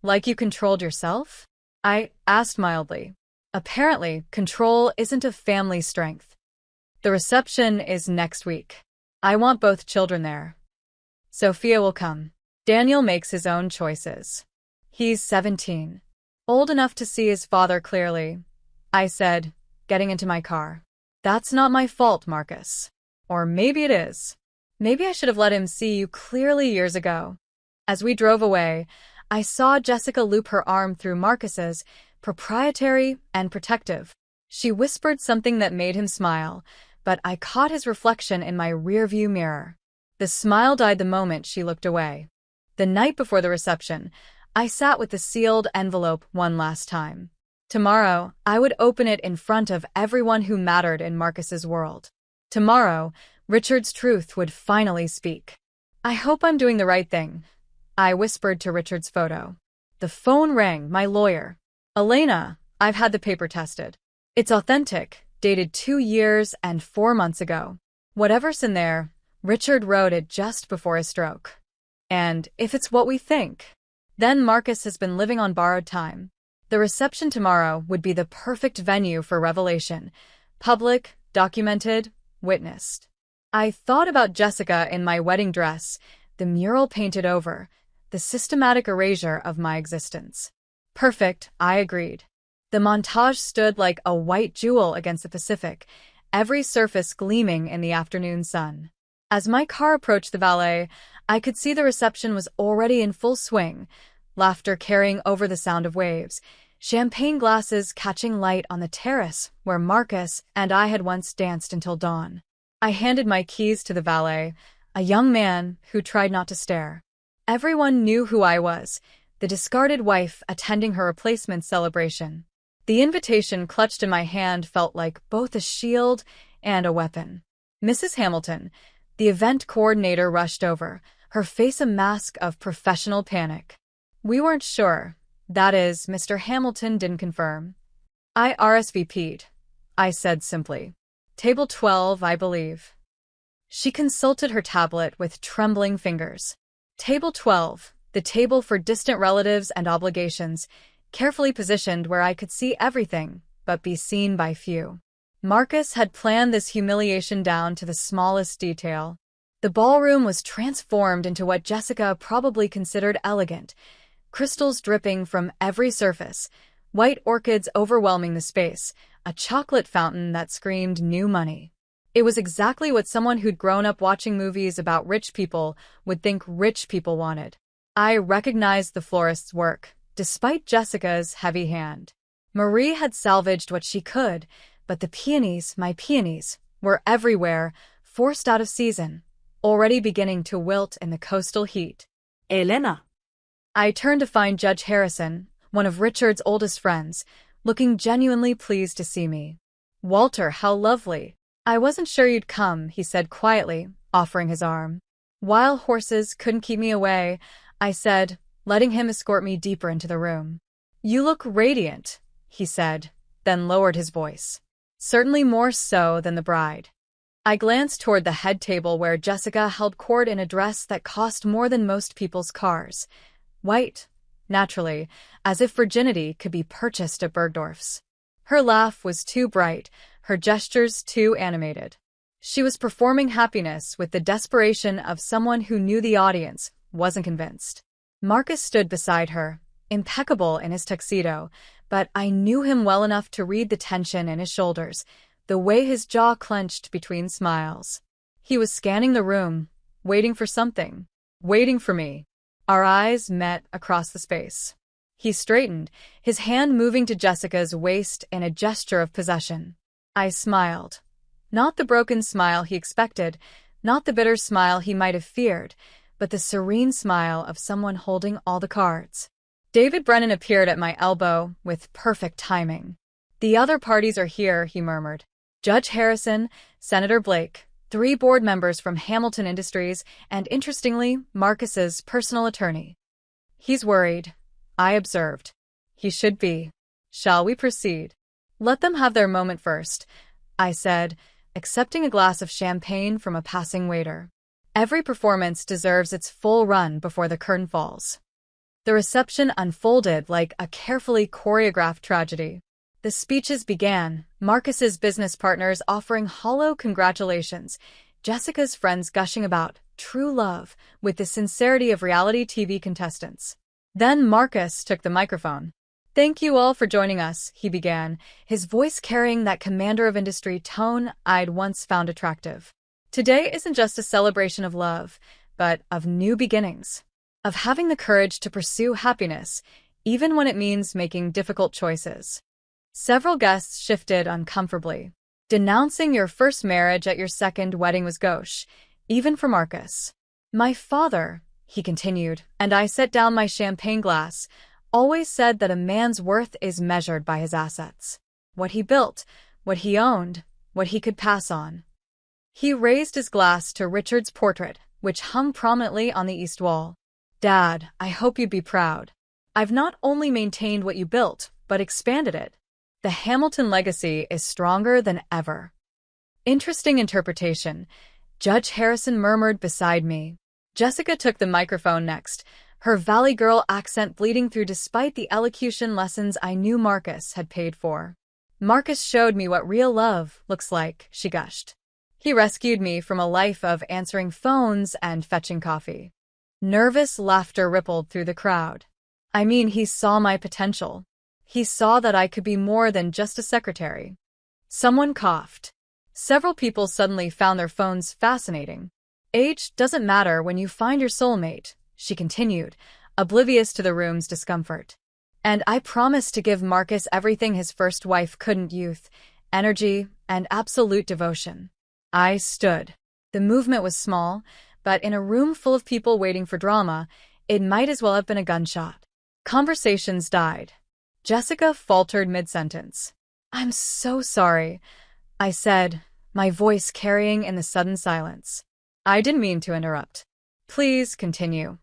Like you controlled yourself? I asked mildly. Apparently, control isn't a family strength. The reception is next week. I want both children there. Sophia will come. Daniel makes his own choices. He's 17. Old enough to see his father clearly, I said, getting into my car. That's not my fault, Marcus. Or maybe it is. Maybe I should have let him see you clearly years ago. As we drove away, I saw Jessica loop her arm through Marcus's, proprietary and protective. She whispered something that made him smile, but I caught his reflection in my rearview mirror. The smile died the moment she looked away. The night before the reception, I sat with the sealed envelope one last time. Tomorrow, I would open it in front of everyone who mattered in Marcus's world. Tomorrow, Richard's truth would finally speak. I hope I'm doing the right thing, I whispered to Richard's photo. The phone rang, my lawyer. Elena, I've had the paper tested. It's authentic, dated 2 years and 4 months ago. Whatever's in there, Richard wrote it just before his stroke. And if it's what we think, then Marcus has been living on borrowed time. The reception tomorrow would be the perfect venue for revelation. Public, documented, witnessed. I thought about Jessica in my wedding dress, the mural painted over, the systematic erasure of my existence. Perfect, I agreed. The montage stood like a white jewel against the Pacific, every surface gleaming in the afternoon sun. As my car approached the valet, I could see the reception was already in full swing, laughter carrying over the sound of waves, champagne glasses catching light on the terrace where Marcus and I had once danced until dawn. I handed my keys to the valet, a young man who tried not to stare. Everyone knew who I was, the discarded wife attending her replacement celebration. The invitation clutched in my hand felt like both a shield and a weapon. Mrs. Hamilton, the event coordinator, rushed over, her face a mask of professional panic. We weren't sure. That is, Mr. Hamilton didn't confirm. I RSVP'd, I said simply. Table 12, I believe. She consulted her tablet with trembling fingers. Table 12, the table for distant relatives and obligations, carefully positioned where I could see everything, but be seen by few. Marcus had planned this humiliation down to the smallest detail. The ballroom was transformed into what Jessica probably considered elegant, crystals dripping from every surface, white orchids overwhelming the space, a chocolate fountain that screamed new money. It was exactly what someone who'd grown up watching movies about rich people would think rich people wanted. I recognized the florist's work, despite Jessica's heavy hand. Marie had salvaged what she could, but the peonies, my peonies, were everywhere, forced out of season, already beginning to wilt in the coastal heat. Elena. I turned to find Judge Harrison, one of Richard's oldest friends, looking genuinely pleased to see me. Walter, how lovely. I wasn't sure you'd come, he said quietly, offering his arm. Wild horses couldn't keep me away, I said, letting him escort me deeper into the room. You look radiant, he said, then lowered his voice. Certainly more so than the bride. I glanced toward the head table where Jessica held court in a dress that cost more than most people's cars. White, naturally, as if virginity could be purchased at Bergdorf's. Her laugh was too bright, her gestures too animated. She was performing happiness with the desperation of someone who knew the audience wasn't convinced. Marcus stood beside her, impeccable in his tuxedo, but I knew him well enough to read the tension in his shoulders, the way his jaw clenched between smiles. He was scanning the room, waiting for something, waiting for me. Our eyes met across the space. He straightened, his hand moving to Jessica's waist in a gesture of possession. I smiled. Not the broken smile he expected, not the bitter smile he might have feared, but the serene smile of someone holding all the cards. David Brennan appeared at my elbow with perfect timing. The other parties are here, he murmured. Judge Harrison, Senator Blake, 3 board members from Hamilton Industries, and interestingly, Marcus's personal attorney. He's worried, I observed. He should be. Shall we proceed? Let them have their moment first, I said, accepting a glass of champagne from a passing waiter. Every performance deserves its full run before the curtain falls. The reception unfolded like a carefully choreographed tragedy. The speeches began, Marcus's business partners offering hollow congratulations, Jessica's friends gushing about true love with the sincerity of reality TV contestants. Then Marcus took the microphone. "Thank you all for joining us," he began, his voice carrying that commander of industry tone I'd once found attractive. "Today isn't just a celebration of love, but of new beginnings, of having the courage to pursue happiness, even when it means making difficult choices." Several guests shifted uncomfortably. Denouncing your first marriage at your second wedding was gauche, even for Marcus. "My father," he continued, and I set down my champagne glass, "always said that a man's worth is measured by his assets. What he built, what he owned, what he could pass on." He raised his glass to Richard's portrait, which hung prominently on the east wall. "Dad, I hope you'd be proud. I've not only maintained what you built, but expanded it. The Hamilton legacy is stronger than ever." "Interesting interpretation," Judge Harrison murmured beside me. Jessica took the microphone next, her Valley Girl accent bleeding through despite the elocution lessons I knew Marcus had paid for. "Marcus showed me what real love looks like," she gushed. "He rescued me from a life of answering phones and fetching coffee." Nervous laughter rippled through the crowd. "I mean, he saw my potential. He saw that I could be more than just a secretary." Someone coughed. Several people suddenly found their phones fascinating. "Age doesn't matter when you find your soulmate," she continued, oblivious to the room's discomfort. "And I promise to give Marcus everything his first wife couldn't: youth, energy, and absolute devotion." I stood. The movement was small, but in a room full of people waiting for drama, it might as well have been a gunshot. Conversations died. Jessica faltered mid-sentence. "I'm so sorry," I said, my voice carrying in the sudden silence. "I didn't mean to interrupt. Please continue."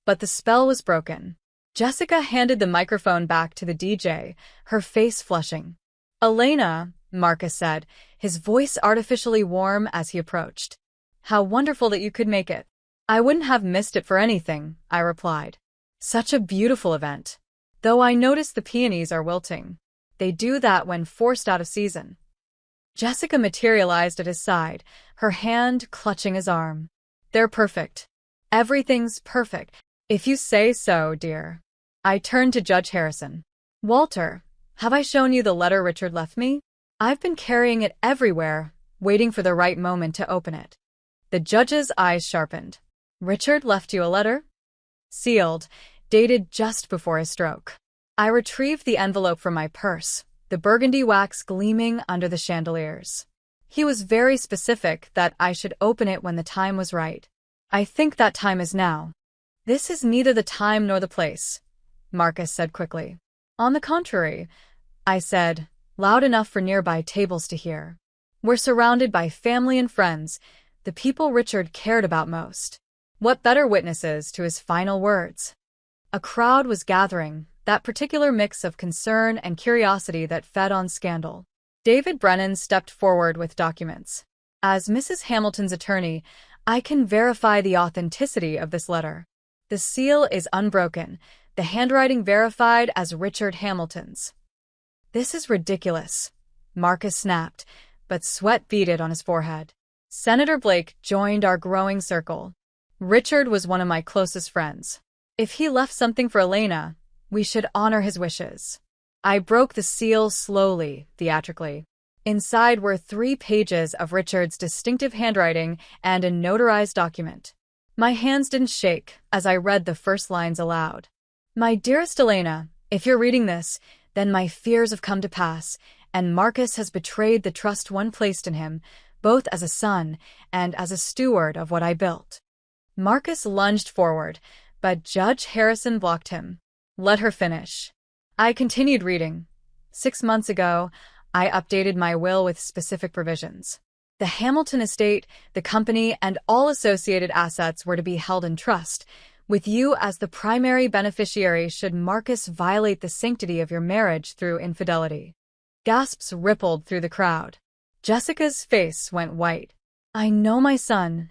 But the spell was broken. Jessica handed the microphone back to the DJ, her face flushing. "Elena," Marcus said, his voice artificially warm as he approached. "How wonderful that you could make it." "I wouldn't have missed it for anything," I replied. "Such a beautiful event. Though I notice the peonies are wilting. They do that when forced out of season." Jessica materialized at his side, her hand clutching his arm. "They're perfect. Everything's perfect. If you say so, dear." I turned to Judge Harrison. "Walter, have I shown you the letter Richard left me? I've been carrying it everywhere, waiting for the right moment to open it." The judge's eyes sharpened. "Richard left you a letter?" "Sealed, dated just before his stroke." I retrieved the envelope from my purse, the burgundy wax gleaming under the chandeliers. "He was very specific that I should open it when the time was right. I think that time is now." "This is neither the time nor the place," Marcus said quickly. "On the contrary," I said, loud enough for nearby tables to hear. "We're surrounded by family and friends, the people Richard cared about most. What better witnesses to his final words?" A crowd was gathering, that particular mix of concern and curiosity that fed on scandal. David Brennan stepped forward with documents. "As Mrs. Hamilton's attorney, I can verify the authenticity of this letter. The seal is unbroken, the handwriting verified as Richard Hamilton's." "This is ridiculous," Marcus snapped, but sweat beaded on his forehead. Senator Blake joined our growing circle. "Richard was one of my closest friends. If he left something for Elena, we should honor his wishes." I broke the seal slowly, theatrically. Inside were 3 pages of Richard's distinctive handwriting and a notarized document. My hands didn't shake as I read the first lines aloud. "My dearest Elena, if you're reading this, then my fears have come to pass, and Marcus has betrayed the trust one placed in him, both as a son and as a steward of what I built." Marcus lunged forward, but Judge Harrison blocked him. "Let her finish." I continued reading. "6 months ago, I updated my will with specific provisions. The Hamilton estate, the company, and all associated assets were to be held in trust, with you as the primary beneficiary should Marcus violate the sanctity of your marriage through infidelity." Gasps rippled through the crowd. Jessica's face went white. "I know my son,"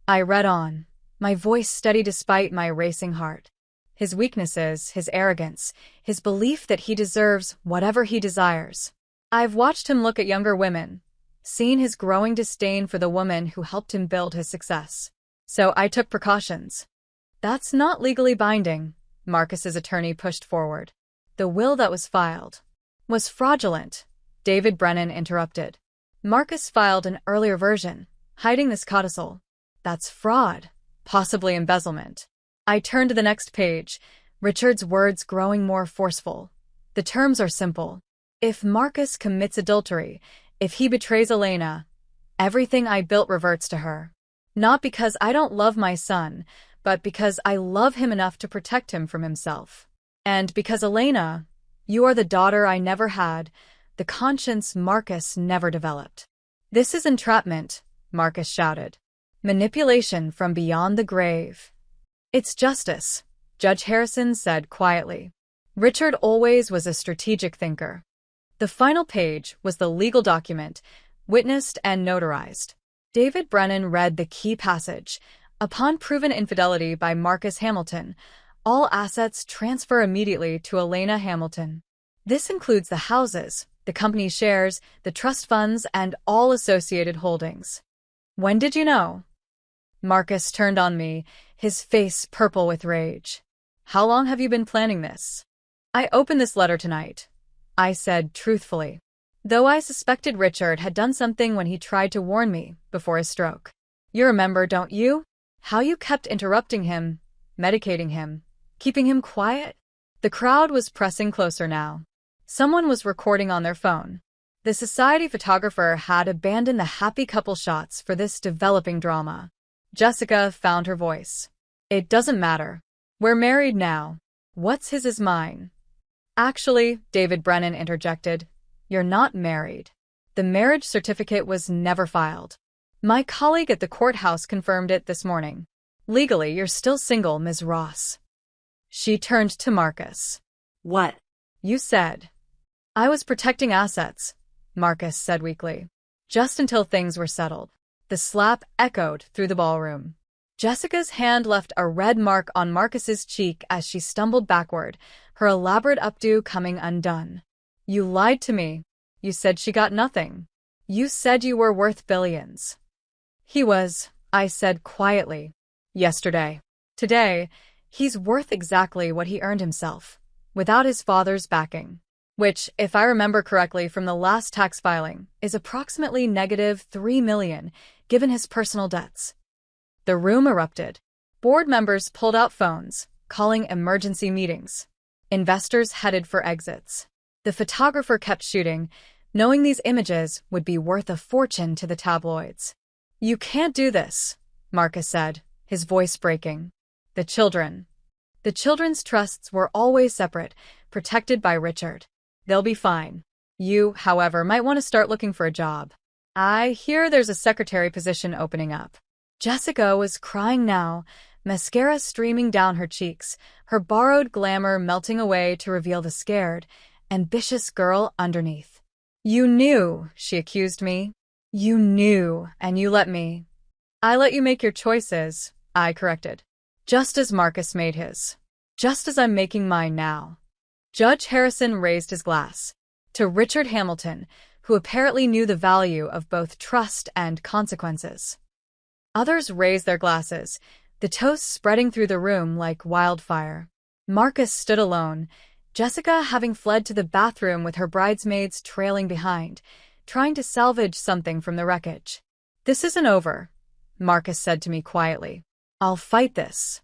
I read on, my voice steady despite my racing heart. his weaknesses, his arrogance, his belief that he deserves whatever he desires. I've watched him look at younger women, seen his growing disdain for the woman who helped him build his success. So I took precautions. That's not legally binding, Marcus's attorney pushed forward. The will that was filed was fraudulent, David Brennan interrupted. Marcus filed an earlier version, hiding this codicil. That's fraud, possibly embezzlement. I turned to the next page, Richard's words growing more forceful. The terms are simple. If Marcus commits adultery, if he betrays Elena, everything I built reverts to her. Not because I don't love my son, but because I love him enough to protect him from himself. And because Elena, you are the daughter I never had, the conscience Marcus never developed. This is entrapment, Marcus shouted. Manipulation from beyond the grave. It's justice, Judge Harrison said quietly. Richard always was a strategic thinker. The final page was the legal document, witnessed and notarized. David Brennan read the key passage. Upon proven infidelity by Marcus Hamilton, all assets transfer immediately to Elena Hamilton. This includes the houses, the company's shares, the trust funds, and all associated holdings. When did you know? Marcus turned on me, his face purple with rage. How long have you been planning this? I opened this letter tonight, I said truthfully. Though I suspected Richard had done something when he tried to warn me before his stroke. You remember, don't you? How you kept interrupting him, medicating him, keeping him quiet? The crowd was pressing closer now. Someone was recording on their phone. The society photographer had abandoned the happy couple shots for this developing drama. Jessica found her voice. It doesn't matter. We're married now. What's his is mine. Actually, David Brennan interjected, you're not married. The marriage certificate was never filed. My colleague at the courthouse confirmed it this morning. Legally, you're still single, Ms. Ross. She turned to Marcus. What? You said. I was protecting assets, Marcus said weakly. Just until things were settled. The slap echoed through the ballroom. Jessica's hand left a red mark on Marcus's cheek as she stumbled backward, her elaborate updo coming undone. You lied to me. You said she got nothing. You said you were worth billions. He was, I said quietly. Yesterday. Today, he's worth exactly what he earned himself, without his father's backing. Which, if I remember correctly from the last tax filing, is approximately -3 million, given his personal debts. The room erupted. Board members pulled out phones, calling emergency meetings. Investors headed for exits. The photographer kept shooting, knowing these images would be worth a fortune to the tabloids. You can't do this, Marcus said, his voice breaking. The children. The children's trusts were always separate, protected by Richard. They'll be fine. You, however, might want to start looking for a job. I hear there's a secretary position opening up. Jessica was crying now, mascara streaming down her cheeks, her borrowed glamour melting away to reveal the scared, ambitious girl underneath. You knew, she accused me. You knew, and you let me. I let you make your choices, I corrected. Just as Marcus made his. Just as I'm making mine now. Judge Harrison raised his glass. To Richard Hamilton, who apparently knew the value of both trust and consequences. Others raised their glasses, the toast spreading through the room like wildfire. Marcus stood alone, Jessica having fled to the bathroom with her bridesmaids trailing behind, trying to salvage something from the wreckage. This isn't over, Marcus said to me quietly. I'll fight this.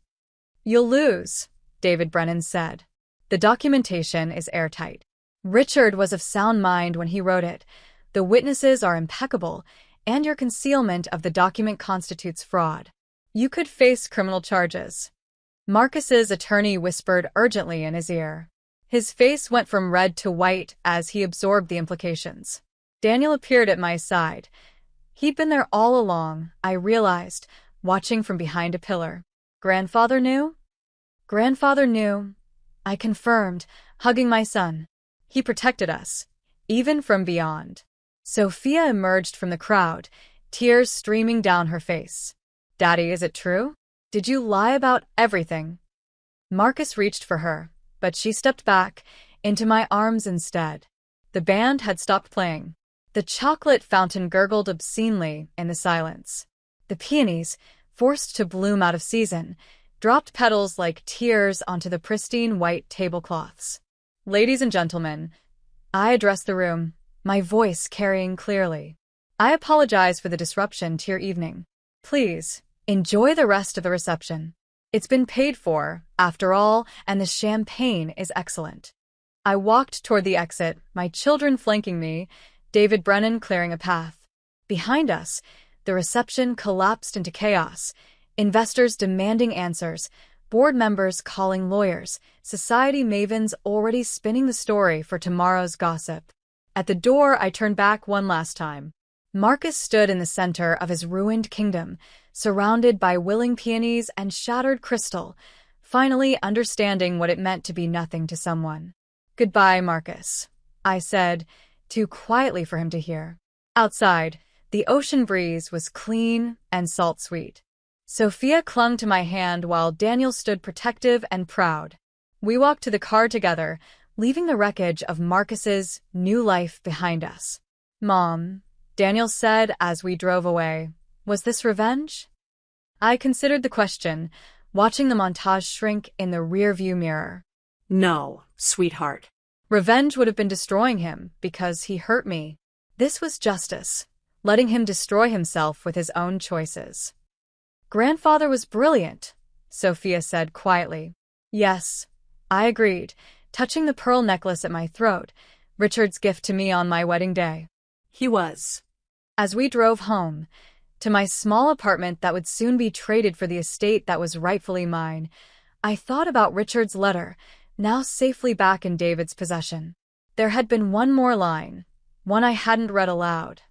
You'll lose, David Brennan said. The documentation is airtight. Richard was of sound mind when he wrote it. The witnesses are impeccable, and your concealment of the document constitutes fraud. You could face criminal charges. Marcus's attorney whispered urgently in his ear. His face went from red to white as he absorbed the implications. Daniel appeared at my side. He'd been there all along, I realized, watching from behind a pillar. Grandfather knew? Grandfather knew. I confirmed, hugging my son. He protected us, even from beyond. Sophia emerged from the crowd, tears streaming down her face. Daddy, is it true? Did you lie about everything? Marcus reached for her, but she stepped back, into my arms instead. The band had stopped playing. The chocolate fountain gurgled obscenely in the silence. The peonies, forced to bloom out of season, dropped petals like tears onto the pristine white tablecloths. Ladies and gentlemen, I addressed the room, my voice carrying clearly. I apologize for the disruption to your evening. Please, enjoy the rest of the reception. It's been paid for, after all, and the champagne is excellent. I walked toward the exit, my children flanking me, David Brennan clearing a path. Behind us, the reception collapsed into chaos, investors demanding answers, board members calling lawyers, society mavens already spinning the story for tomorrow's gossip. At the door, I turned back one last time. Marcus stood in the center of his ruined kingdom, surrounded by willing peonies and shattered crystal, finally understanding what it meant to be nothing to someone. "Goodbye, Marcus," I said, too quietly for him to hear. Outside, the ocean breeze was clean and salt-sweet. Sophia clung to my hand while Daniel stood protective and proud. We walked to the car together, leaving the wreckage of Marcus's new life behind us. "Mom," Daniel said as we drove away, "was this revenge?" I considered the question, watching the montage shrink in the rearview mirror. No, sweetheart. Revenge would have been destroying him because he hurt me. This was justice, letting him destroy himself with his own choices. "Grandfather was brilliant," Sophia said quietly. "Yes," I agreed, touching the pearl necklace at my throat, Richard's gift to me on my wedding day. He was. As we drove home, to my small apartment that would soon be traded for the estate that was rightfully mine, I thought about Richard's letter, now safely back in David's possession. There had been one more line, one I hadn't read aloud.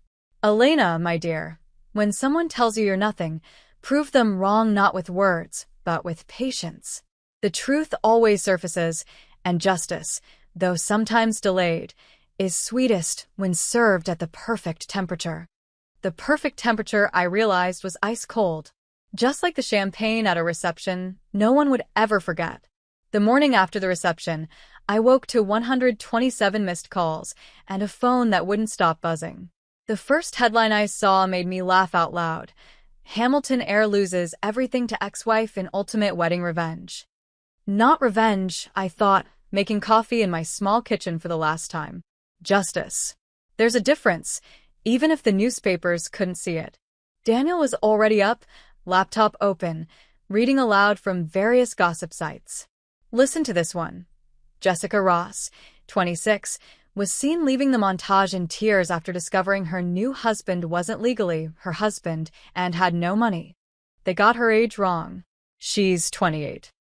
"Elena, my dear, when someone tells you you're nothing, prove them wrong not with words, but with patience. The truth always surfaces, and justice, though sometimes delayed, is sweetest when served at the perfect temperature." The perfect temperature, I realized, was ice cold. Just like the champagne at a reception, no one would ever forget. The morning after the reception, I woke to 127 missed calls and a phone that wouldn't stop buzzing. The first headline I saw made me laugh out loud. "Hamilton heir loses everything to ex-wife in ultimate wedding revenge." Not revenge, I thought, making coffee in my small kitchen for the last time. Justice. There's a difference, even if the newspapers couldn't see it. Daniel was already up, laptop open, reading aloud from various gossip sites. Listen to this one. Jessica Ross, 26, was seen leaving the montage in tears after discovering her new husband wasn't legally her husband and had no money. They got her age wrong. She's 28.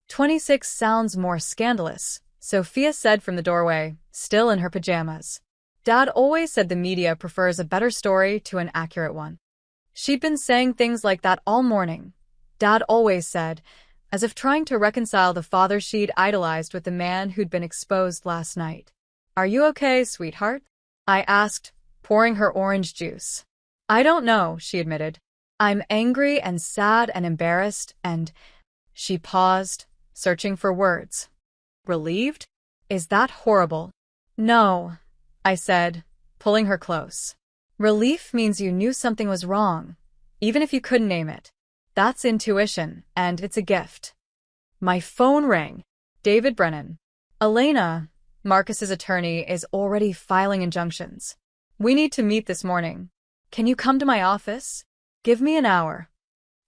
26 sounds more scandalous, Sophia said from the doorway, still in her pajamas. Dad always said the media prefers a better story to an accurate one. She'd been saying things like that all morning. Dad always said, as if trying to reconcile the father she'd idolized with the man who'd been exposed last night. "Are you okay, sweetheart?" I asked, pouring her orange juice. "I don't know," she admitted. "I'm angry and sad and embarrassed and—" She paused, searching for words. "Relieved? Is that horrible?" "No," I said, pulling her close. "Relief means you knew something was wrong, even if you couldn't name it. That's intuition, and it's a gift." My phone rang. David Brennan. "Elena, Marcus's attorney, is already filing injunctions. We need to meet this morning. Can you come to my office? Give me an hour."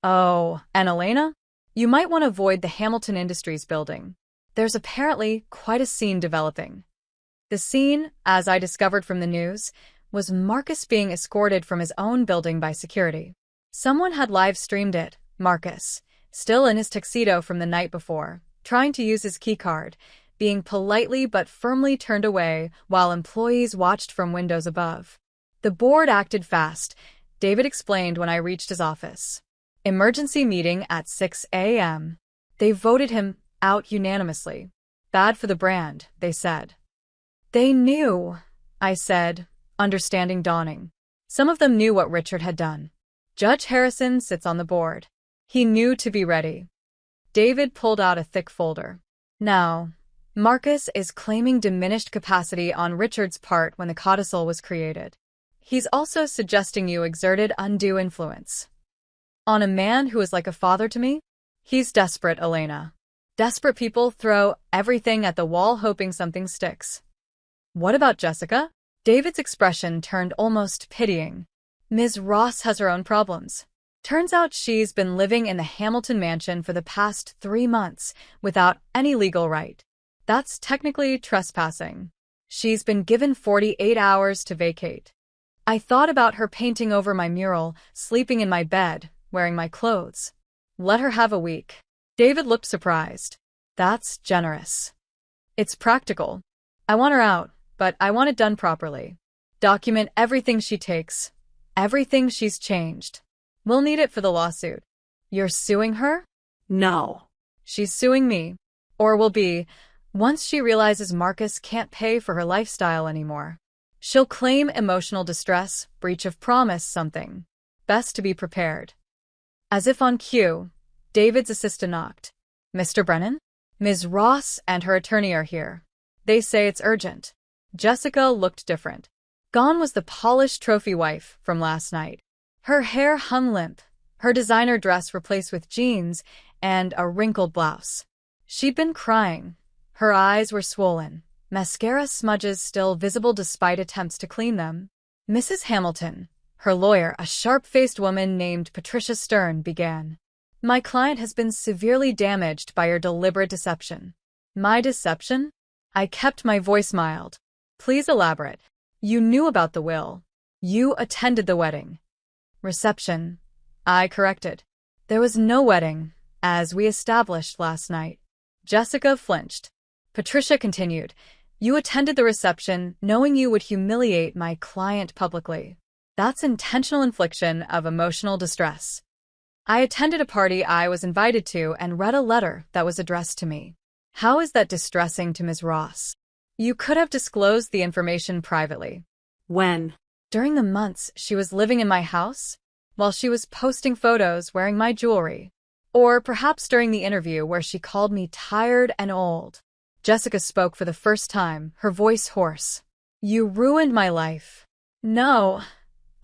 "Oh, and Elena? You might want to avoid the Hamilton Industries building. There's apparently quite a scene developing." The scene, as I discovered from the news, was Marcus being escorted from his own building by security. Someone had live-streamed it, Marcus, still in his tuxedo from the night before, trying to use his keycard, being politely but firmly turned away while employees watched from windows above. The board acted fast, David explained when I reached his office. Emergency meeting at 6 a.m. They voted him out unanimously. Bad for the brand, they said. "They knew," I said, understanding dawning. Some of them knew what Richard had done. Judge Harrison sits on the board. He knew to be ready. David pulled out a thick folder. Now, Marcus is claiming diminished capacity on Richard's part when the codicil was created. He's also suggesting you exerted undue influence on a man who is like a father to me? He's desperate, Elena. Desperate people throw everything at the wall hoping something sticks. What about Jessica? David's expression turned almost pitying. Ms. Ross has her own problems. Turns out she's been living in the Hamilton mansion for the past 3 months without any legal right. That's technically trespassing. She's been given 48 hours to vacate. I thought about her painting over my mural, sleeping in my bed, wearing my clothes. Let her have a week. David looked surprised. That's generous. It's practical. I want her out, but I want it done properly. Document everything she takes, everything she's changed. We'll need it for the lawsuit. You're suing her? No. She's suing me. Or will be, once she realizes Marcus can't pay for her lifestyle anymore. She'll claim emotional distress, breach of promise, something. Best to be prepared. As if on cue, David's assistant knocked. Mr. Brennan? Ms. Ross and her attorney are here. They say it's urgent. Jessica looked different. Gone was the polished trophy wife from last night. Her hair hung limp, her designer dress replaced with jeans and a wrinkled blouse. She'd been crying. Her eyes were swollen, mascara smudges still visible despite attempts to clean them. Mrs. Hamilton, her lawyer, a sharp-faced woman named Patricia Stern, began. My client has been severely damaged by your deliberate deception. My deception? I kept my voice mild. Please elaborate. You knew about the will. You attended the wedding. Reception. I corrected. There was no wedding, as we established last night. Jessica flinched. Patricia continued. You attended the reception knowing you would humiliate my client publicly. That's intentional infliction of emotional distress. I attended a party I was invited to and read a letter that was addressed to me. How is that distressing to Ms. Ross? You could have disclosed the information privately. When? During the months she was living in my house, while she was posting photos wearing my jewelry. Or perhaps during the interview where she called me tired and old. Jessica spoke for the first time, her voice hoarse. You ruined my life. No,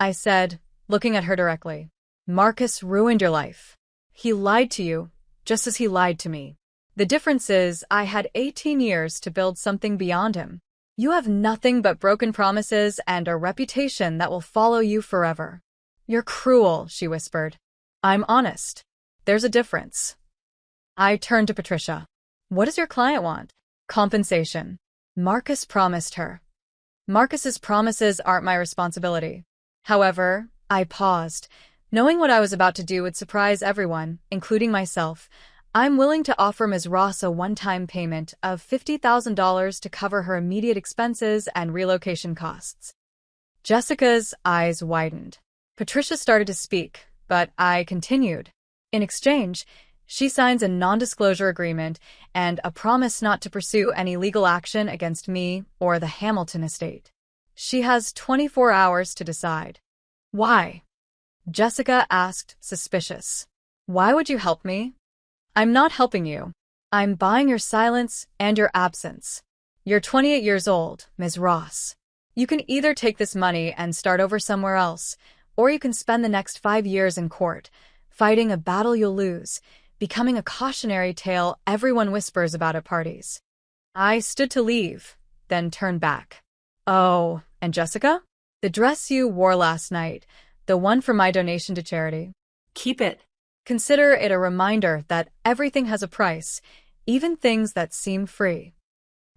I said, looking at her directly. Marcus ruined your life. He lied to you, just as he lied to me. The difference is I had 18 years to build something beyond him. You have nothing but broken promises and a reputation that will follow you forever. You're cruel, she whispered. I'm honest. There's a difference. I turned to Patricia. What does your client want? Compensation. Marcus promised her. Marcus's promises aren't my responsibility. However, I paused. Knowing what I was about to do would surprise everyone, including myself. I'm willing to offer Ms. Ross a one-time payment of $50,000 to cover her immediate expenses and relocation costs. Jessica's eyes widened. Patricia started to speak, but I continued. In exchange, she signs a non-disclosure agreement and a promise not to pursue any legal action against me or the Hamilton estate. She has 24 hours to decide. Why? Jessica asked, suspicious. Why would you help me? I'm not helping you. I'm buying your silence and your absence. You're 28 years old, Ms. Ross. You can either take this money and start over somewhere else, or you can spend the next 5 years in court, fighting a battle you'll lose, becoming a cautionary tale everyone whispers about at parties. I stood to leave, then turned back. Oh, and Jessica? The dress you wore last night, the one for my donation to charity. Keep it. Consider it a reminder that everything has a price, even things that seem free.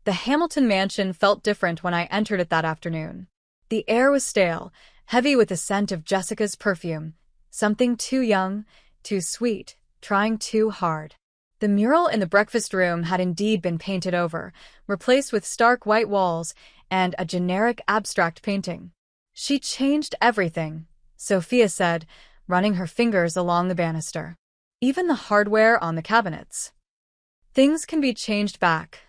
The Hamilton mansion felt different when I entered it that afternoon. The air was stale, heavy with the scent of Jessica's perfume, something too young, too sweet, trying too hard. The mural in the breakfast room had indeed been painted over, replaced with stark white walls and a generic abstract painting. She changed everything, Sophia said, running her fingers along the banister. Even the hardware on the cabinets. Things can be changed back,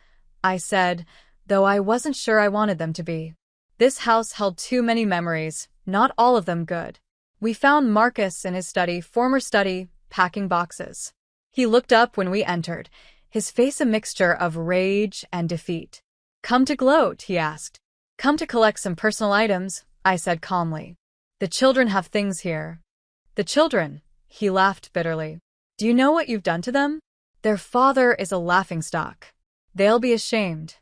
I said, though I wasn't sure I wanted them to be. This house held too many memories, not all of them good. We found Marcus in his former study, packing boxes. He looked up when we entered, his face a mixture of rage and defeat. "Come to gloat?" he asked. "Come to collect some personal items," I said calmly. "The children have things here." "The children?" He laughed bitterly. "Do you know what you've done to them? Their father is a laughingstock. They'll be ashamed."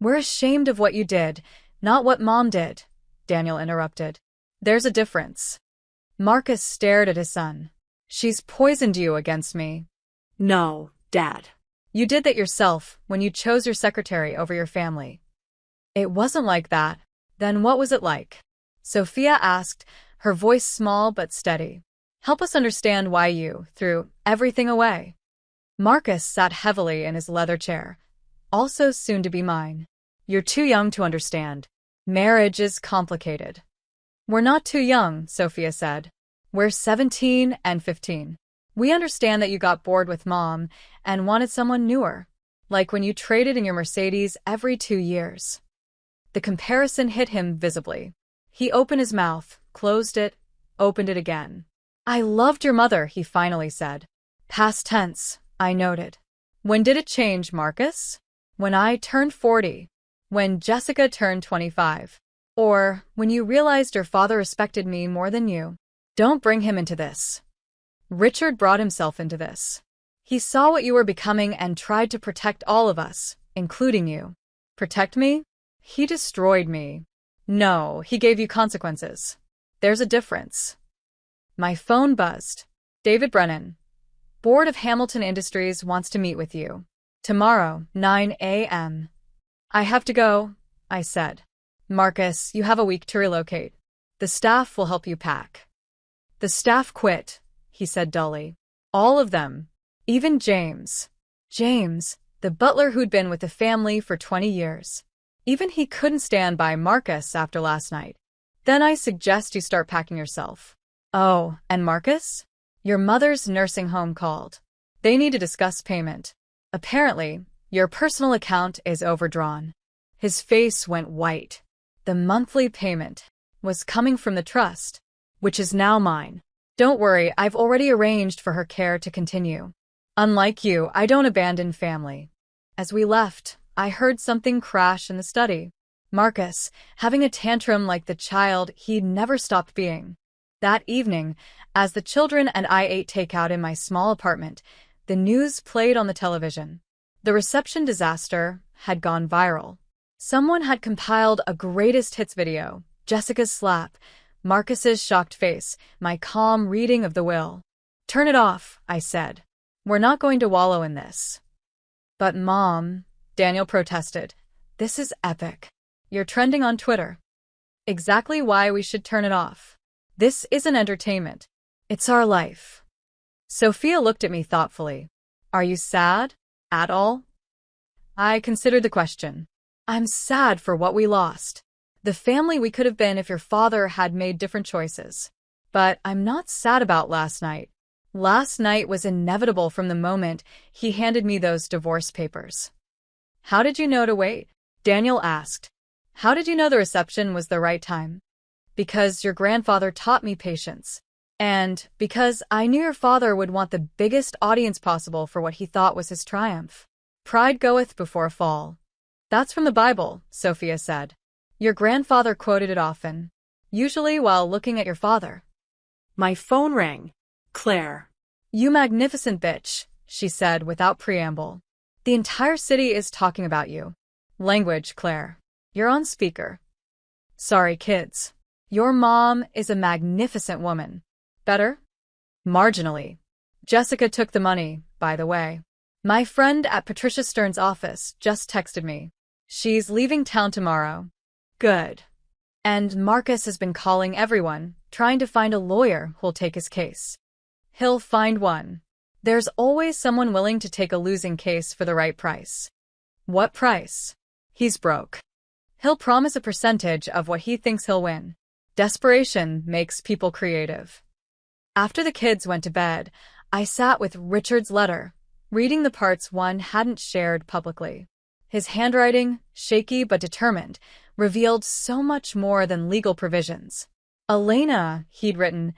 "We're ashamed of what you did, not what Mom did," Daniel interrupted. "There's a difference." Marcus stared at his son. "She's poisoned you against me." No, Dad. "You did that yourself when you chose your secretary over your family." "It wasn't like that." "Then what was it like?" Sophia asked, her voice small but steady. "Help us understand why you threw everything away." Marcus sat heavily in his leather chair, also soon to be mine. "You're too young to understand. Marriage is complicated." "We're not too young," Sophia said. "We're 17 and 15. We understand that you got bored with Mom and wanted someone newer, like when you traded in your Mercedes every 2 years." The comparison hit him visibly. He opened his mouth, closed it, opened it again. "I loved your mother," he finally said. Past tense, I noted. "When did it change, Marcus?" "When I turned 40. When Jessica turned 25. Or when you realized your father respected me more than you." "Don't bring him into this." "Richard brought himself into this. He saw what you were becoming and tried to protect all of us, including you." "Protect me?" "He destroyed me." "No, he gave you consequences. There's a difference." My phone buzzed. "David Brennan, Board of Hamilton Industries wants to meet with you. Tomorrow, 9 a.m. "I have to go," I said. "Marcus, you have a week to relocate. The staff will help you pack." "The staff quit," he said dully. "All of them. Even James." James, the butler who'd been with the family for 20 years. Even he couldn't stand by Marcus after last night. "Then I suggest you start packing yourself." "Oh, and Marcus?" "Your mother's nursing home called. They need to discuss payment. Apparently, your personal account is overdrawn." His face went white. The monthly payment was coming from the trust, which is now mine. "Don't worry, I've already arranged for her care to continue. Unlike you, I don't abandon family." As we left, I heard something crash in the study. Marcus, having a tantrum like the child he'd never stopped being. That evening, as the children and I ate takeout in my small apartment, the news played on the television. The reception disaster had gone viral. Someone had compiled a greatest hits video, Jessica's slap, Marcus's shocked face, my calm reading of the will. "Turn it off," I said. "We're not going to wallow in this." "But Mom," Daniel protested, "this is epic. You're trending on Twitter." "Exactly why we should turn it off. This isn't entertainment. It's our life." Sophia looked at me thoughtfully. "Are you sad? At all?" I considered the question. "I'm sad for what we lost. The family we could have been if your father had made different choices. But I'm not sad about last night. Last night was inevitable from the moment he handed me those divorce papers." "How did you know to wait?" Daniel asked. "How did you know the reception was the right time?" "Because your grandfather taught me patience. And because I knew your father would want the biggest audience possible for what he thought was his triumph. Pride goeth before a fall." "That's from the Bible," Sophia said. "Your grandfather quoted it often, usually while looking at your father." My phone rang. Claire. "You magnificent bitch," she said without preamble. "The entire city is talking about you." "Language, Claire. You're on speaker." "Sorry, kids. Your mom is a magnificent woman." "Better?" "Marginally." "Jessica took the money, by the way. My friend at Patricia Stern's office just texted me. She's leaving town tomorrow." "Good." "And Marcus has been calling everyone, trying to find a lawyer who'll take his case." "He'll find one. There's always someone willing to take a losing case for the right price." "What price?" "He's broke. He'll promise a percentage of what he thinks he'll win." Desperation makes people creative. After the kids went to bed, I sat with Richard's letter, reading the parts one hadn't shared publicly. His handwriting, shaky but determined, revealed so much more than legal provisions. "Elena," he'd written,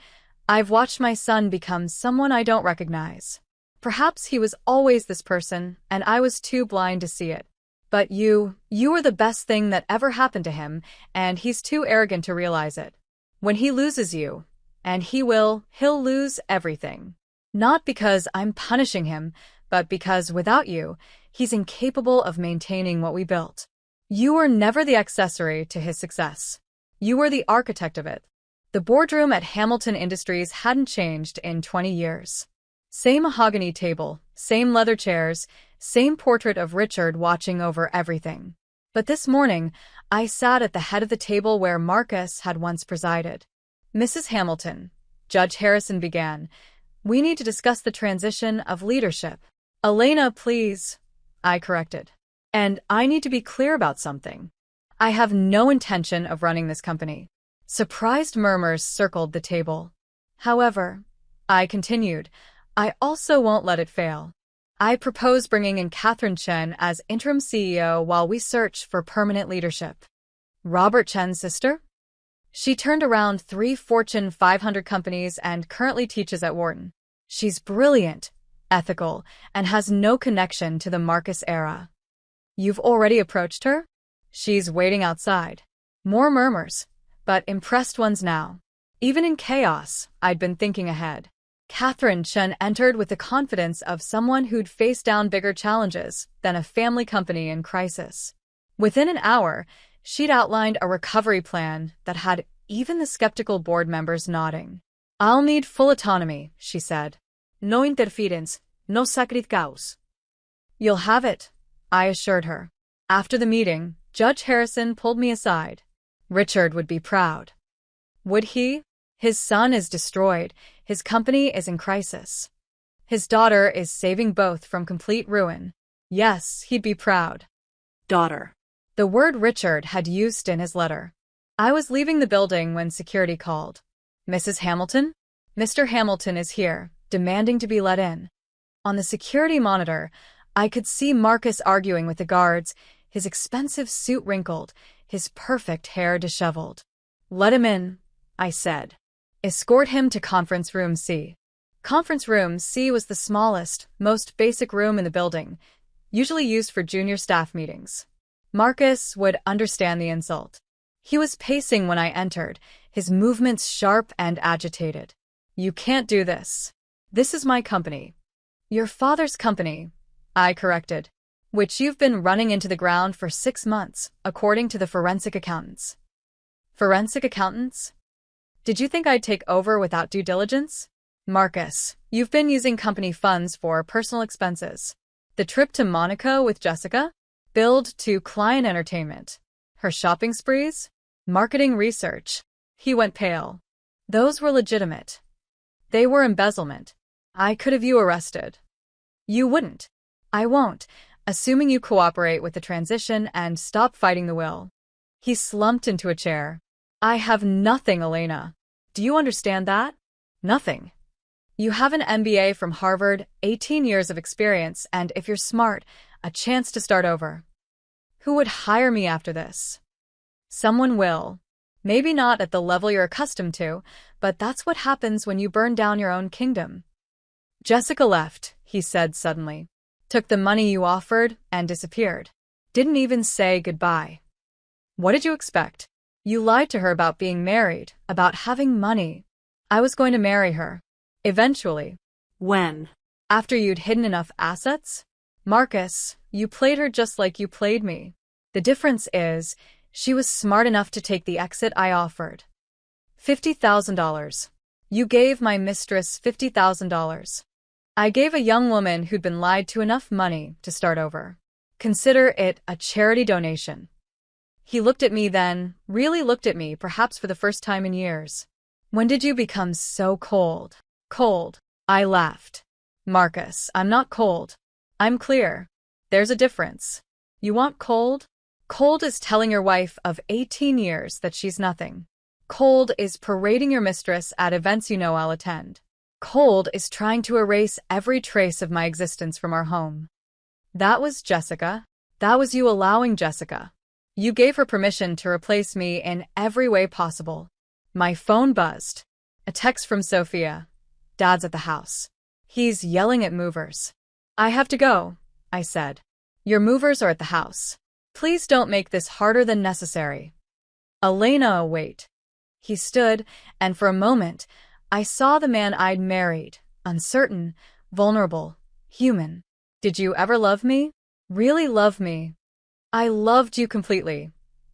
"I've watched my son become someone I don't recognize. Perhaps he was always this person, and I was too blind to see it. But you are the best thing that ever happened to him, and he's too arrogant to realize it. When he loses you, and he'll lose everything. Not because I'm punishing him, but because without you, he's incapable of maintaining what we built. You were never the accessory to his success. You were the architect of it. The boardroom at Hamilton Industries hadn't changed in 20 years. Same mahogany table, same leather chairs, same portrait of Richard watching over everything. But this morning, I sat at the head of the table where Marcus had once presided. "Mrs. Hamilton," Judge Harrison began, "we need to discuss the transition of leadership." "Elena, please," I corrected. "And I need to be clear about something. I have no intention of running this company." Surprised murmurs circled the table. "However," I continued, "I also won't let it fail. I propose bringing in Catherine Chen as interim CEO while we search for permanent leadership." "Robert Chen's sister?" "She turned around 3 Fortune 500 companies and currently teaches at Wharton. She's brilliant, ethical, and has no connection to the Marcus era." "You've already approached her?" "She's waiting outside." More murmurs, but impressed ones now. Even in chaos, I'd been thinking ahead. Catherine Chen entered with the confidence of someone who'd faced down bigger challenges than a family company in crisis. Within an hour, she'd outlined a recovery plan that had even the skeptical board members nodding. "I'll need full autonomy," she said. "No interference, no sacred cows." "You'll have it," I assured her. After the meeting, Judge Harrison pulled me aside. "Richard would be proud." Would he? His son is destroyed. His company is in crisis. His daughter is saving both from complete ruin. Yes, he'd be proud. Daughter. The word Richard had used in his letter. I was leaving the building when security called. "Mrs. Hamilton?" "Mr. Hamilton is here, demanding to be let in." On the security monitor, I could see Marcus arguing with the guards, his expensive suit wrinkled, his perfect hair disheveled. "Let him in," I said. "Escort him to Conference Room C." Conference Room C was the smallest, most basic room in the building, usually used for junior staff meetings. Marcus would understand the insult. He was pacing when I entered, his movements sharp and agitated. "You can't do this. This is my company." "Your father's company," I corrected, "which you've been running into the ground for 6 months, according to the forensic accountants." "Forensic accountants? Did you think I'd take over without due diligence?" "Marcus, you've been using company funds for personal expenses. The trip to Monaco with Jessica? Billed to client entertainment. Her shopping sprees? Marketing research." He went pale. "Those were legitimate. They were embezzlement. I could have you arrested." "You wouldn't." "I won't, assuming you cooperate with the transition and stop fighting the will." He slumped into a chair. "I have nothing, Elena. Do you understand that? Nothing. You have an MBA from Harvard, 18 years of experience, and if you're smart, a chance to start over. Who would hire me after this?" "Someone will. Maybe not at the level you're accustomed to, but that's what happens when you burn down your own kingdom." "Jessica left," he said suddenly. "Took the money you offered and disappeared. Didn't even say goodbye. What did you expect? You lied to her about being married, about having money. I was going to marry her. Eventually." When? "After you'd hidden enough assets? Marcus, you played her just like you played me. The difference is, she was smart enough to take the exit I offered. $50,000. You gave my mistress $50,000. I gave a young woman who'd been lied to enough money to start over. Consider it a charity donation." He looked at me then, really looked at me, perhaps for the first time in years. "When did you become so cold?" "Cold?" I laughed. "Marcus, I'm not cold. I'm clear. There's a difference. You want cold? Cold is telling your wife of 18 years that she's nothing. Cold is parading your mistress at events you know I'll attend. Cold is trying to erase every trace of my existence from our home. That was Jessica. That was you allowing Jessica. You gave her permission to replace me in every way possible." My phone buzzed. A text from Sophia. "Dad's at the house." He's yelling at movers. I have to go, I said. Your movers are at the house. Please don't make this harder than necessary. Elena, wait. He stood, and for a moment, I saw the man I'd married, uncertain, vulnerable, human. Did you ever love me? Really love me? I loved you completely,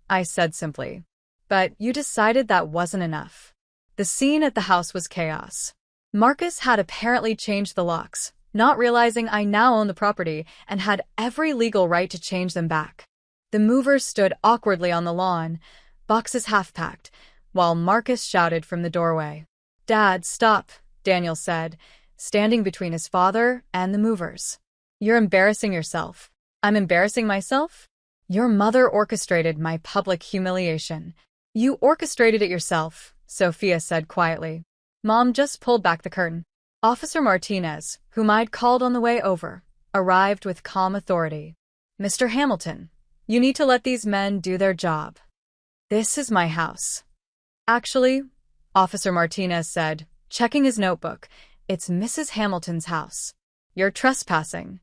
I said simply. But you decided that wasn't enough. The scene at the house was chaos. Marcus had apparently changed the locks, not realizing I now owned the property and had every legal right to change them back. The movers stood awkwardly on the lawn, boxes half-packed, while Marcus shouted from the doorway. Dad, stop, Daniel said, standing between his father and the movers. You're embarrassing yourself. I'm embarrassing myself? Your mother orchestrated my public humiliation. You orchestrated it yourself, Sophia said quietly. Mom just pulled back the curtain. Officer Martinez, whom I'd called on the way over, arrived with calm authority. Mr. Hamilton, you need to let these men do their job. This is my house. Actually, Officer Martinez said, checking his notebook, it's Mrs. Hamilton's house. You're trespassing.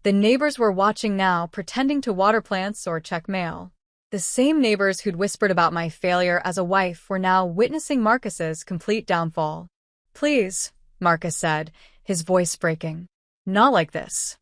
The neighbors were watching now, pretending to water plants or check mail. The same neighbors who'd whispered about my failure as a wife were now witnessing Marcus's complete downfall. Please, Marcus said, his voice breaking. Not like this.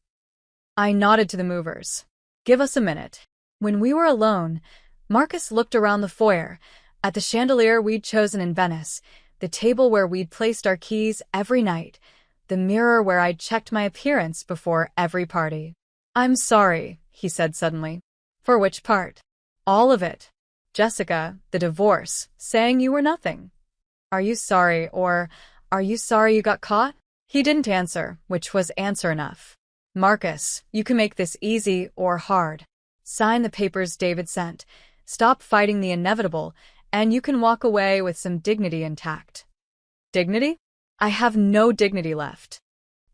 I nodded to the movers. Give us a minute. When we were alone, Marcus looked around the foyer, at the chandelier we'd chosen in Venice, the table where we'd placed our keys every night, the mirror where I'd checked my appearance before every party. I'm sorry, he said suddenly. For which part? All of it. Jessica, the divorce, saying you were nothing. Are you sorry, or are you sorry you got caught? He didn't answer, which was answer enough. Marcus, you can make this easy or hard. Sign the papers David sent. Stop fighting the inevitable, and you can walk away with some dignity intact. Dignity? I have no dignity left.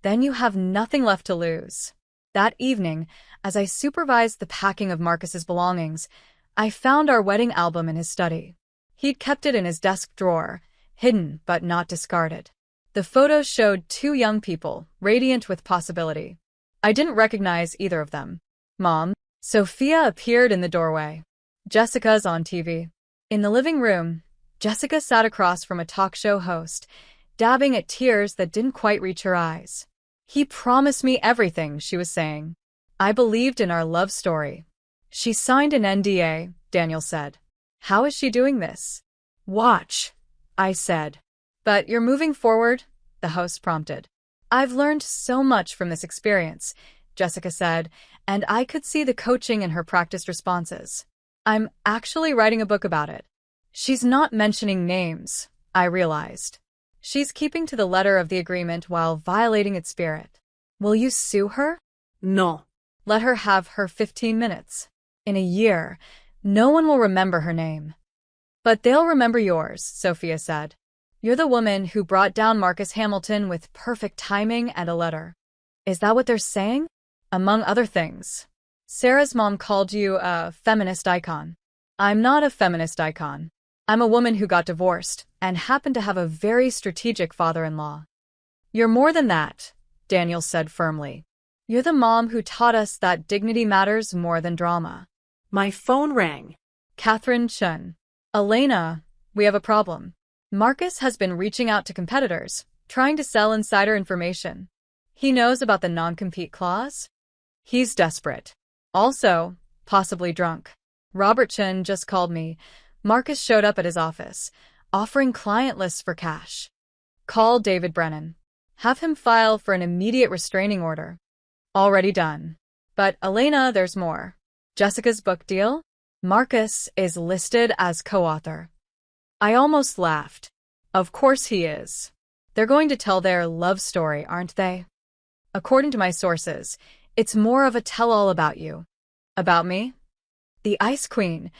Then you have nothing left to lose. That evening, as I supervised the packing of Marcus's belongings, I found our wedding album in his study. He'd kept it in his desk drawer, hidden but not discarded. The photos showed two young people, radiant with possibility. I didn't recognize either of them. Mom, Sophia appeared in the doorway. Jessica's on TV. In the living room, Jessica sat across from a talk show host, dabbing at tears that didn't quite reach her eyes. He promised me everything, she was saying. I believed in our love story. She signed an NDA, Daniel said. How is she doing this? Watch, I said. But you're moving forward, the host prompted. I've learned so much from this experience, Jessica said, and I could see the coaching in her practiced responses. I'm actually writing a book about it. She's not mentioning names, I realized. She's keeping to the letter of the agreement while violating its spirit. Will you sue her? No. Let her have her 15 minutes. In a year, no one will remember her name. But they'll remember yours, Sophia said. You're the woman who brought down Marcus Hamilton with perfect timing and a letter. Is that what they're saying? Among other things. Sarah's mom called you a feminist icon. I'm not a feminist icon. I'm a woman who got divorced and happened to have a very strategic father-in-law. You're more than that, Daniel said firmly. You're the mom who taught us that dignity matters more than drama. My phone rang. Catherine Chun. Elena, we have a problem. Marcus has been reaching out to competitors, trying to sell insider information. He knows about the non-compete clause. He's desperate. Also, possibly drunk. Robert Chun just called me. Marcus showed up at his office, offering client lists for cash. Call David Brennan. Have him file for an immediate restraining order. Already done. But Elena, there's more. Jessica's book deal? Marcus is listed as co-author. I almost laughed. Of course he is. They're going to tell their love story, aren't they? According to my sources, it's more of a tell-all about you. About me? The Ice Queen.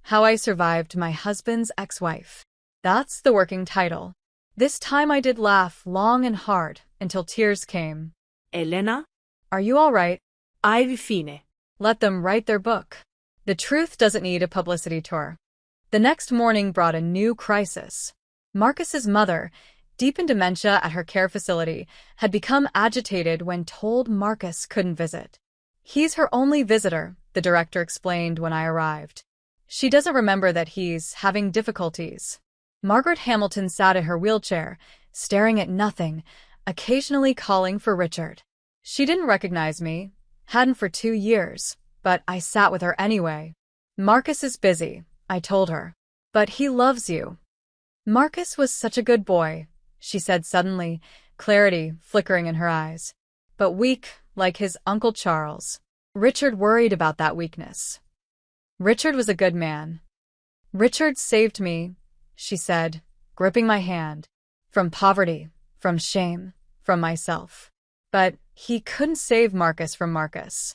How I Survived My Husband's Ex-Wife. That's the working title. This time I did laugh long and hard until tears came. Elena? Are you all right? Ivy fine. Let them write their book. The truth doesn't need a publicity tour. The next morning brought a new crisis. Marcus's mother, deep in dementia at her care facility, had become agitated when told Marcus couldn't visit. He's her only visitor, the director explained when I arrived. She doesn't remember that he's having difficulties. Margaret Hamilton sat in her wheelchair, staring at nothing, occasionally calling for Richard. She didn't recognize me, hadn't for 2 years, but I sat with her anyway. Marcus is busy, I told her. But he loves you. Marcus was such a good boy, she said suddenly, clarity flickering in her eyes. But weak, like his Uncle Charles. Richard worried about that weakness. Richard was a good man. Richard saved me, she said, gripping my hand. From poverty, from shame, from myself. But he couldn't save Marcus from Marcus.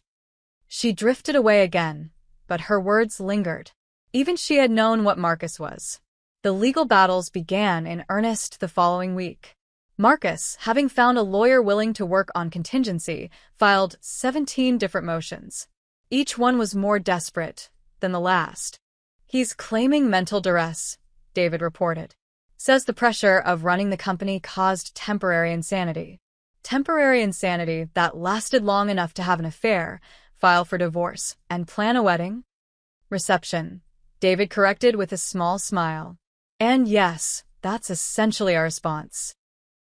She drifted away again, but her words lingered. Even she had known what Marcus was. The legal battles began in earnest the following week. Marcus, having found a lawyer willing to work on contingency, filed 17 different motions. Each one was more desperate than the last. He's claiming mental duress, David reported. Says the pressure of running the company caused temporary insanity. Temporary insanity that lasted long enough to have an affair, file for divorce, and plan a wedding? Reception, David corrected with a small smile. And yes, that's essentially our response.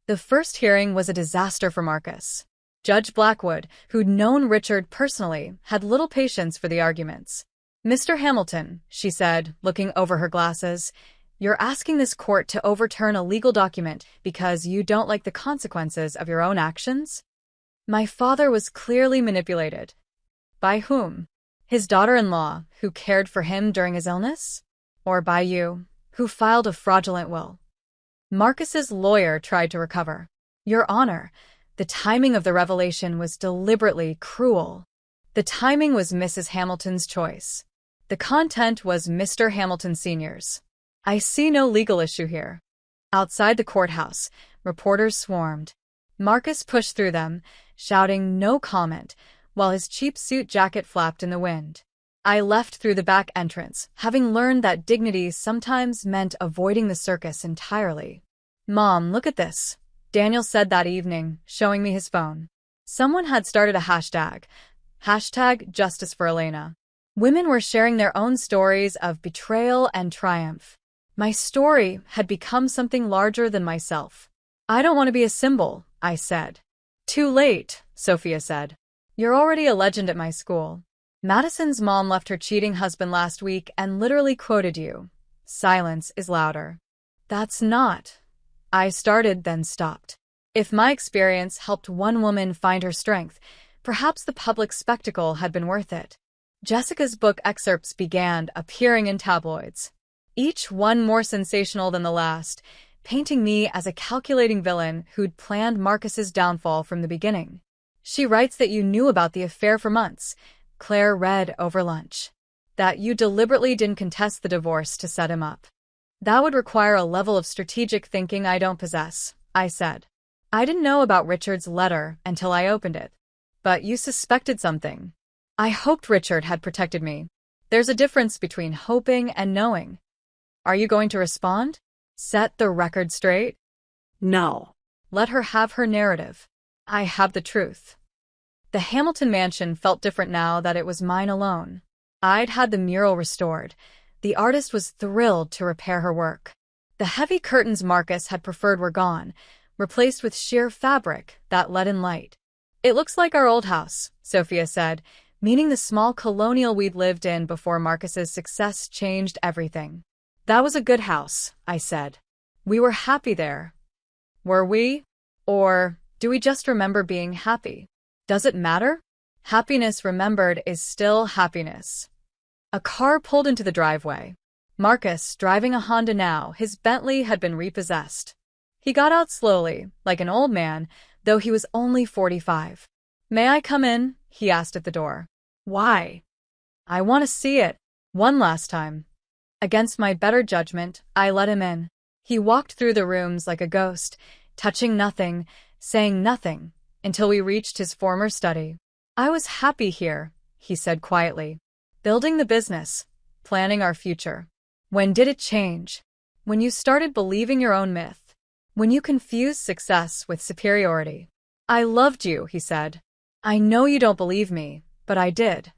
The first hearing was a disaster for Marcus. Judge Blackwood, who'd known Richard personally, had little patience for the arguments. Mr. Hamilton, she said, looking over her glasses, you're asking this court to overturn a legal document because you don't like the consequences of your own actions? My father was clearly manipulated. By whom? His daughter-in-law, who cared for him during his illness? Or by you, who filed a fraudulent will? Marcus's lawyer tried to recover. Your Honor, the timing of the revelation was deliberately cruel. The timing was Mrs. Hamilton's choice. The content was Mr. Hamilton Sr.'s. I see no legal issue here. Outside the courthouse, reporters swarmed. Marcus pushed through them, shouting no comment, while his cheap suit jacket flapped in the wind. I left through the back entrance, having learned that dignity sometimes meant avoiding the circus entirely. Mom, look at this, Daniel said that evening, showing me his phone. Someone had started a hashtag Justice for Elena. Women were sharing their own stories of betrayal and triumph. My story had become something larger than myself. I don't want to be a symbol, I said. Too late, Sophia said. You're already a legend at my school. Madison's mom left her cheating husband last week and literally quoted you. Silence is louder. That's not. I started, then stopped. If my experience helped one woman find her strength, perhaps the public spectacle had been worth it. Jessica's book excerpts began appearing in tabloids, each one more sensational than the last, painting me as a calculating villain who'd planned Marcus's downfall from the beginning. She writes that you knew about the affair for months, Claire read over lunch. That you deliberately didn't contest the divorce to set him up. That would require a level of strategic thinking I don't possess, I said. I didn't know about Richard's letter until I opened it. But you suspected something. I hoped Richard had protected me. There's a difference between hoping and knowing. Are you going to respond? Set the record straight? No. Let her have her narrative. I have the truth. The Hamilton mansion felt different now that it was mine alone. I'd had the mural restored. The artist was thrilled to repair her work. The heavy curtains Marcus had preferred were gone, replaced with sheer fabric that let in light. It looks like our old house, Sophia said, meaning the small colonial we'd lived in before Marcus's success changed everything. That was a good house, I said. We were happy there. Were we? Or do we just remember being happy? Does it matter? Happiness remembered is still happiness. A car pulled into the driveway. Marcus, driving a Honda now, his Bentley had been repossessed. He got out slowly, like an old man, though he was only 45. May I come in? He asked at the door. Why? I want to see it. One last time. Against my better judgment, I let him in. He walked through the rooms like a ghost, touching nothing, saying nothing, until we reached his former study. I was happy here, he said quietly. Building the business, planning our future. When did it change? When you started believing your own myth. When you confuse success with superiority. I loved you, he said. I know you don't believe me, but I did.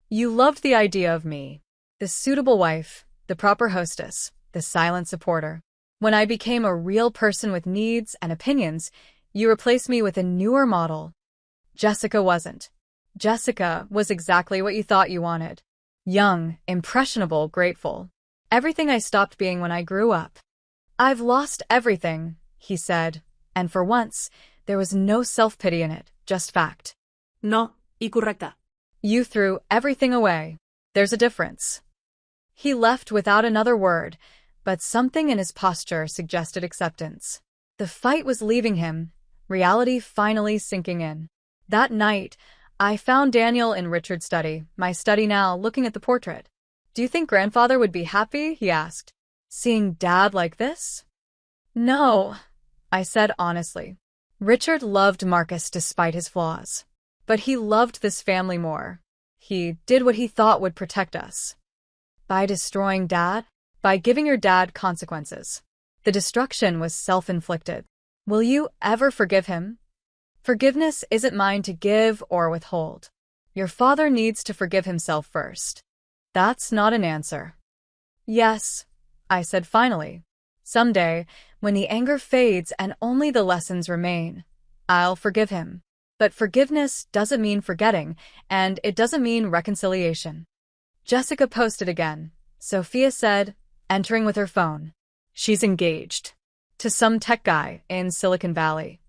You loved the idea of me. The suitable wife, the proper hostess, the silent supporter. When I became a real person with needs and opinions, you replaced me with a newer model. Jessica wasn't. Jessica was exactly what you thought you wanted. Young, impressionable, grateful. Everything I stopped being when I grew up. I've lost everything, he said, and for once, there was no self-pity in it, just fact. No, incorrecta. You threw everything away. There's a difference. He left without another word, but something in his posture suggested acceptance. The fight was leaving him, reality finally sinking in. That night, I found Daniel in Richard's study, my study now, looking at the portrait. Do you think grandfather would be happy? He asked. Seeing Dad like this? No, I said honestly. Richard loved Marcus despite his flaws. But he loved this family more. He did what he thought would protect us. By destroying Dad? By giving your dad consequences. The destruction was self-inflicted. Will you ever forgive him? Forgiveness isn't mine to give or withhold. Your father needs to forgive himself first. That's not an answer. Yes, I said finally. Someday, when the anger fades and only the lessons remain, I'll forgive him. But forgiveness doesn't mean forgetting, and it doesn't mean reconciliation. Jessica posted again, Sophia said, entering with her phone. She's engaged. To some tech guy in Silicon Valley.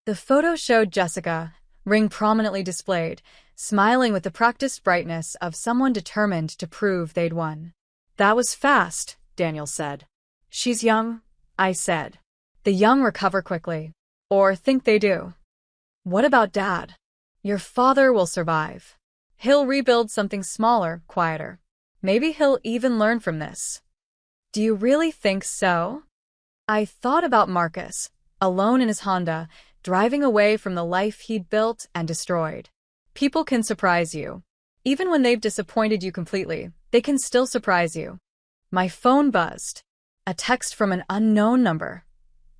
The photo showed Jessica, ring prominently displayed, smiling with the practiced brightness of someone determined to prove they'd won. That was fast, Daniel said. She's young, I said. The young recover quickly. Or think they do. What about Dad? Your father will survive. He'll rebuild something smaller, quieter. Maybe he'll even learn from this. Do you really think so? I thought about Marcus, alone in his Honda, driving away from the life he'd built and destroyed. People can surprise you. Even when they've disappointed you completely, they can still surprise you. My phone buzzed. A text from an unknown number.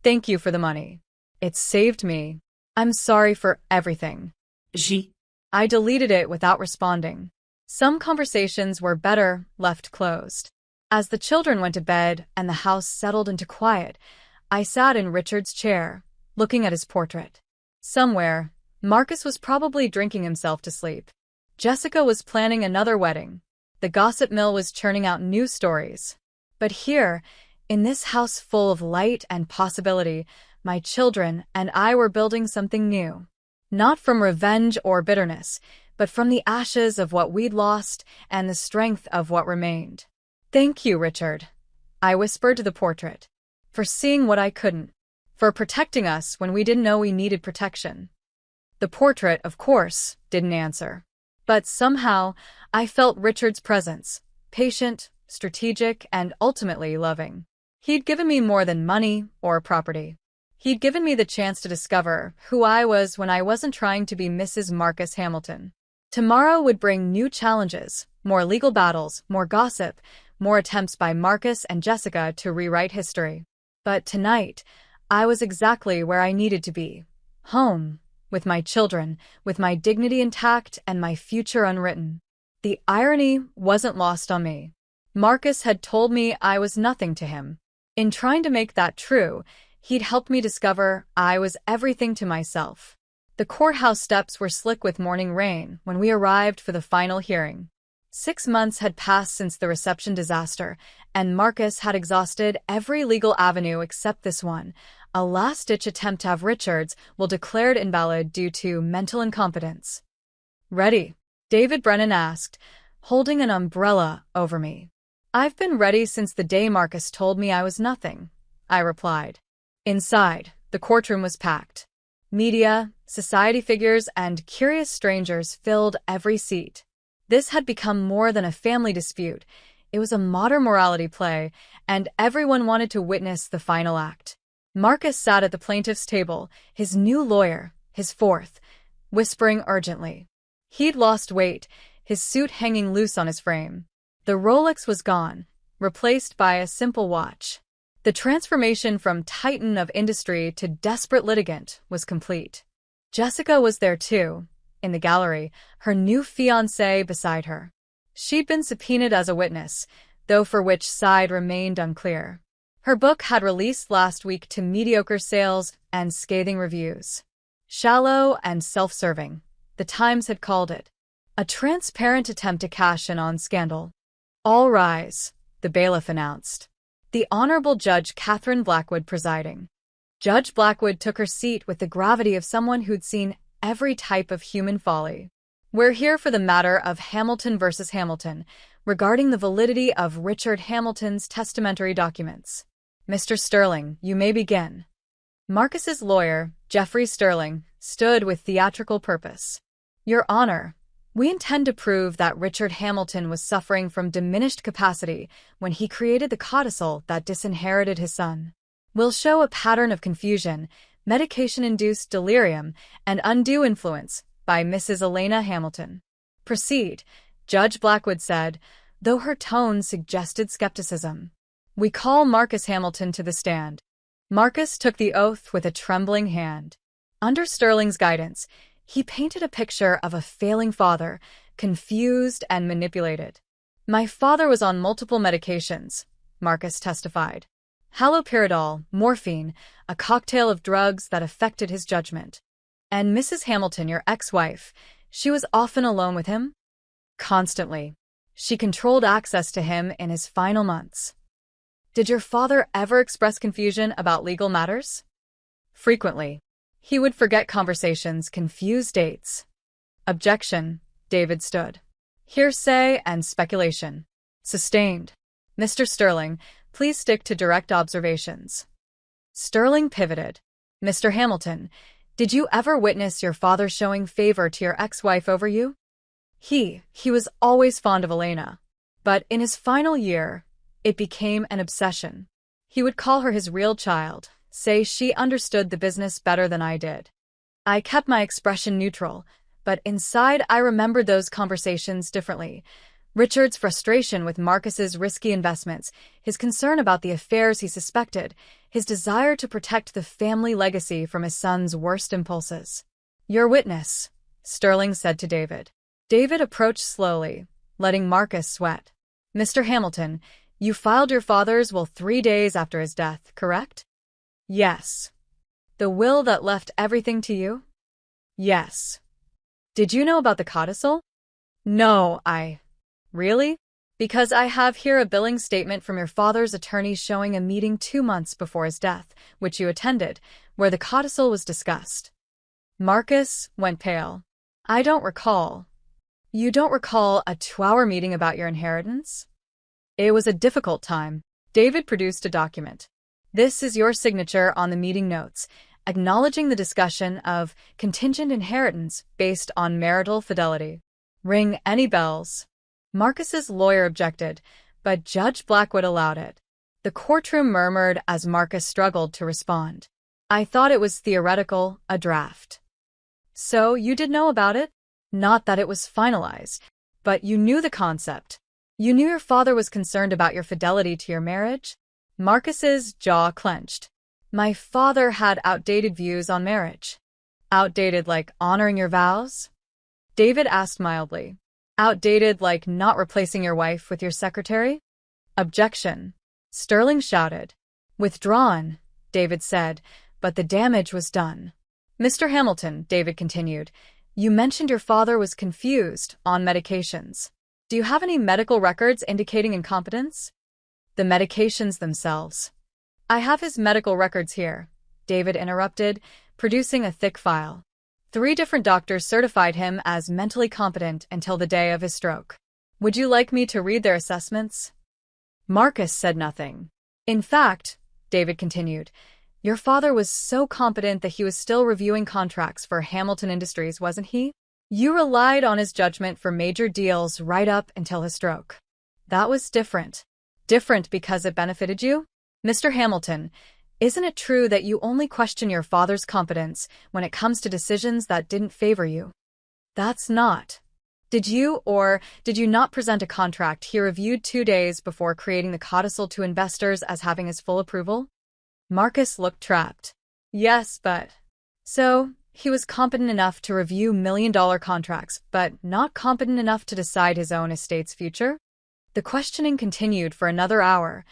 Thank you for the money. It saved me. I'm sorry for everything. I deleted it without responding. Some conversations were better left closed. As the children went to bed and the house settled into quiet, I sat in Richard's chair, looking at his portrait. Somewhere, Marcus was probably drinking himself to sleep. Jessica was planning another wedding. The gossip mill was churning out new stories. But here, in this house full of light and possibility, my children and I were building something new. Not from revenge or bitterness, but from the ashes of what we'd lost and the strength of what remained. Thank you, Richard, I whispered to the portrait, for seeing what I couldn't, for protecting us when we didn't know we needed protection. The portrait, of course, didn't answer. But somehow, I felt Richard's presence, patient, strategic, and ultimately loving. He'd given me more than money or property. He'd given me the chance to discover who I was when I wasn't trying to be Mrs. Marcus Hamilton. Tomorrow would bring new challenges, more legal battles, more gossip, more attempts by Marcus and Jessica to rewrite history. But tonight, I was exactly where I needed to be. Home, with my children, with my dignity intact and my future unwritten. The irony wasn't lost on me. Marcus had told me I was nothing to him. In trying to make that true, he'd helped me discover I was everything to myself. The courthouse steps were slick with morning rain when we arrived for the final hearing. 6 months had passed since the reception disaster, and Marcus had exhausted every legal avenue except this one, a last-ditch attempt to have Richard's will declared invalid due to mental incompetence. Ready? David Brennan asked, holding an umbrella over me. I've been ready since the day Marcus told me I was nothing, I replied. Inside, the courtroom was packed. Media, society figures, and curious strangers filled every seat. This had become more than a family dispute. It was a modern morality play, and everyone wanted to witness the final act. Marcus sat at the plaintiff's table, his new lawyer, his fourth, whispering urgently. He'd lost weight, his suit hanging loose on his frame. The Rolex was gone, replaced by a simple watch. The transformation from titan of industry to desperate litigant was complete. Jessica was there too, in the gallery, her new fiancé beside her. She'd been subpoenaed as a witness, though for which side remained unclear. Her book had released last week to mediocre sales and scathing reviews. Shallow and self-serving, the Times had called it. A transparent attempt to cash in on scandal. All rise, the bailiff announced. The Honorable Judge Catherine Blackwood presiding. Judge Blackwood took her seat with the gravity of someone who'd seen every type of human folly. We're here for the matter of Hamilton versus Hamilton, regarding the validity of Richard Hamilton's testamentary documents. Mr. Sterling, you may begin. Marcus's lawyer, Geoffrey Sterling, stood with theatrical purpose. Your Honor, we intend to prove that Richard Hamilton was suffering from diminished capacity when he created the codicil that disinherited his son. We'll show a pattern of confusion, medication-induced delirium, and undue influence by Mrs. Elena Hamilton. Proceed, Judge Blackwood said, though her tone suggested skepticism. We call Marcus Hamilton to the stand. Marcus took the oath with a trembling hand. Under Sterling's guidance, he painted a picture of a failing father, confused and manipulated. My father was on multiple medications, Marcus testified. Haloperidol, morphine, a cocktail of drugs that affected his judgment. And Mrs. Hamilton, your ex-wife, she was often alone with him? Constantly. She controlled access to him in his final months. Did your father ever express confusion about legal matters? Frequently. He would forget conversations, confuse dates. Objection, David stood. Hearsay and speculation. Sustained. Mr. Sterling, please stick to direct observations. Sterling pivoted. Mr. Hamilton, did you ever witness your father showing favor to your ex-wife over you? He was always fond of Elena. But in his final year, it became an obsession. He would call her his real child, say she understood the business better than I did. I kept my expression neutral, but inside I remembered those conversations differently. Richard's frustration with Marcus's risky investments, his concern about the affairs he suspected, his desire to protect the family legacy from his son's worst impulses. Your witness, Sterling said to David. David approached slowly, letting Marcus sweat. Mr. Hamilton, you filed your father's will 3 days after his death, correct? Yes. The will that left everything to you? Yes. Did you know about the codicil? No, Really? Because I have here a billing statement from your father's attorney showing a meeting 2 months before his death, which you attended, where the codicil was discussed. Marcus went pale. I don't recall. You don't recall a 2-hour meeting about your inheritance? It was a difficult time. David produced a document. This is your signature on the meeting notes, acknowledging the discussion of contingent inheritance based on marital fidelity. Ring any bells? Marcus's lawyer objected, but Judge Blackwood allowed it. The courtroom murmured as Marcus struggled to respond. I thought it was theoretical, a draft. So you did know about it? Not that it was finalized, but you knew the concept. You knew your father was concerned about your fidelity to your marriage? Marcus's jaw clenched. My father had outdated views on marriage. Outdated like honoring your vows? David asked mildly. Outdated like not replacing your wife with your secretary? Objection. Sterling shouted. Withdrawn, David said, but the damage was done. Mr. Hamilton, David continued, you mentioned your father was confused on medications. Do you have any medical records indicating incompetence? The medications themselves. I have his medical records here, David interrupted, producing a thick file. 3 different doctors certified him as mentally competent until the day of his stroke. Would you like me to read their assessments? Marcus said nothing. In fact, David continued, your father was so competent that he was still reviewing contracts for Hamilton Industries, wasn't he? You relied on his judgment for major deals right up until his stroke. That was different. Different because it benefited you? Mr. Hamilton, isn't it true that you only question your father's competence when it comes to decisions that didn't favor you? That's not. Did you or did you not present a contract he reviewed 2 days before creating the codicil to investors as having his full approval? Marcus looked trapped. Yes, but... So, he was competent enough to review million-dollar contracts, but not competent enough to decide his own estate's future? The questioning continued for another hour,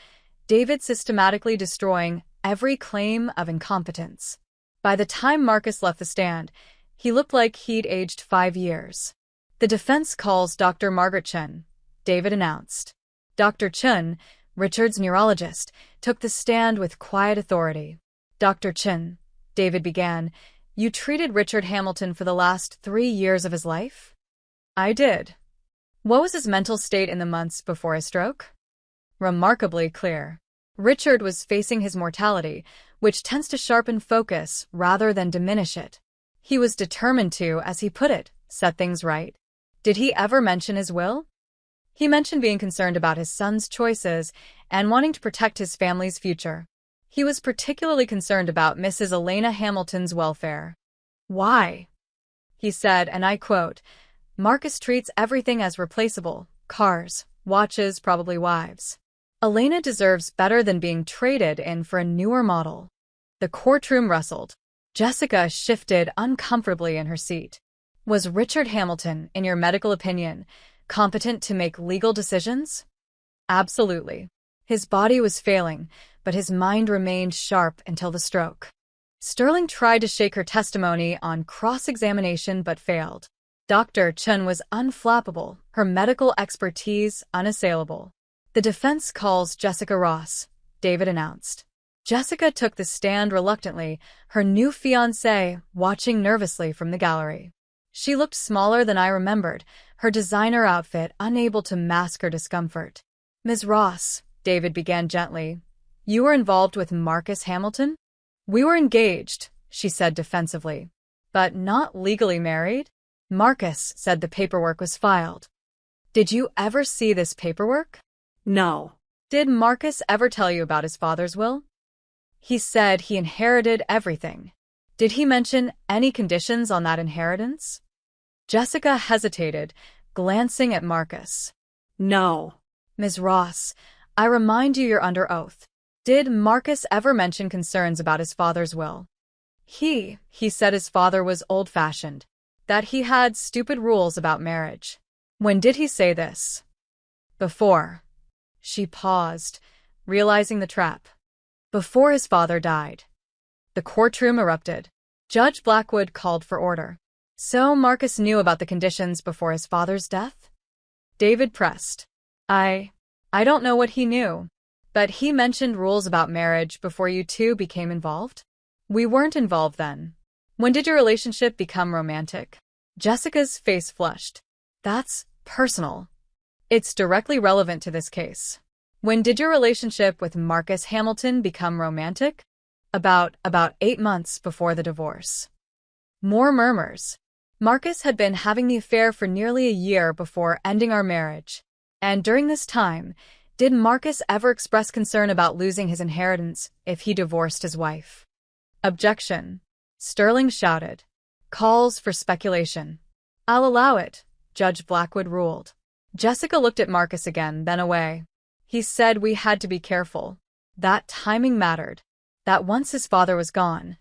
David systematically destroying every claim of incompetence. By the time Marcus left the stand, he looked like he'd aged 5 years. The defense calls Dr. Margaret Chun, David announced. Dr. Chun, Richard's neurologist, took the stand with quiet authority. Dr. Chun, David began, you treated Richard Hamilton for the last 3 years of his life? I did. What was his mental state in the months before his stroke? Remarkably clear. Richard was facing his mortality, which tends to sharpen focus rather than diminish it. He was determined to, as he put it, set things right. Did he ever mention his will? He mentioned being concerned about his son's choices and wanting to protect his family's future. He was particularly concerned about Mrs. Elena Hamilton's welfare. Why? He said, and I quote, Marcus treats everything as replaceable, cars, watches, probably wives. Elena deserves better than being traded in for a newer model. The courtroom rustled. Jessica shifted uncomfortably in her seat. Was Richard Hamilton, in your medical opinion, competent to make legal decisions? Absolutely. His body was failing, but his mind remained sharp until the stroke. Sterling tried to shake her testimony on cross-examination but failed. Dr. Chun was unflappable, her medical expertise unassailable. The defense calls Jessica Ross, David announced. Jessica took the stand reluctantly, her new fiancé watching nervously from the gallery. She looked smaller than I remembered, her designer outfit unable to mask her discomfort. Ms. Ross, David began gently, you were involved with Marcus Hamilton? We were engaged, she said defensively. But not legally married? Marcus said the paperwork was filed. Did you ever see this paperwork? No. Did Marcus ever tell you about his father's will? He said he inherited everything. Did he mention any conditions on that inheritance? Jessica hesitated, glancing at Marcus. No. Ms. Ross, I remind you you're under oath. Did Marcus ever mention concerns about his father's will? He said his father was old-fashioned, that he had stupid rules about marriage. When did he say this? Before. She paused, realizing the trap. Before his father died. The courtroom erupted. Judge Blackwood called for order. So Marcus knew about the conditions before his father's death? David pressed. I don't know what he knew, but he mentioned rules about marriage before you two became involved? We weren't involved then. When did your relationship become romantic? Jessica's face flushed. That's personal. It's directly relevant to this case. When did your relationship with Marcus Hamilton become romantic? About 8 months before the divorce. More murmurs. Marcus had been having the affair for nearly a year before ending our marriage. And during this time, did Marcus ever express concern about losing his inheritance if he divorced his wife? Objection. Sterling shouted. Calls for speculation. I'll allow it, Judge Blackwood ruled. Jessica looked at Marcus again, then away. He said we had to be careful. That timing mattered. That once his father was gone,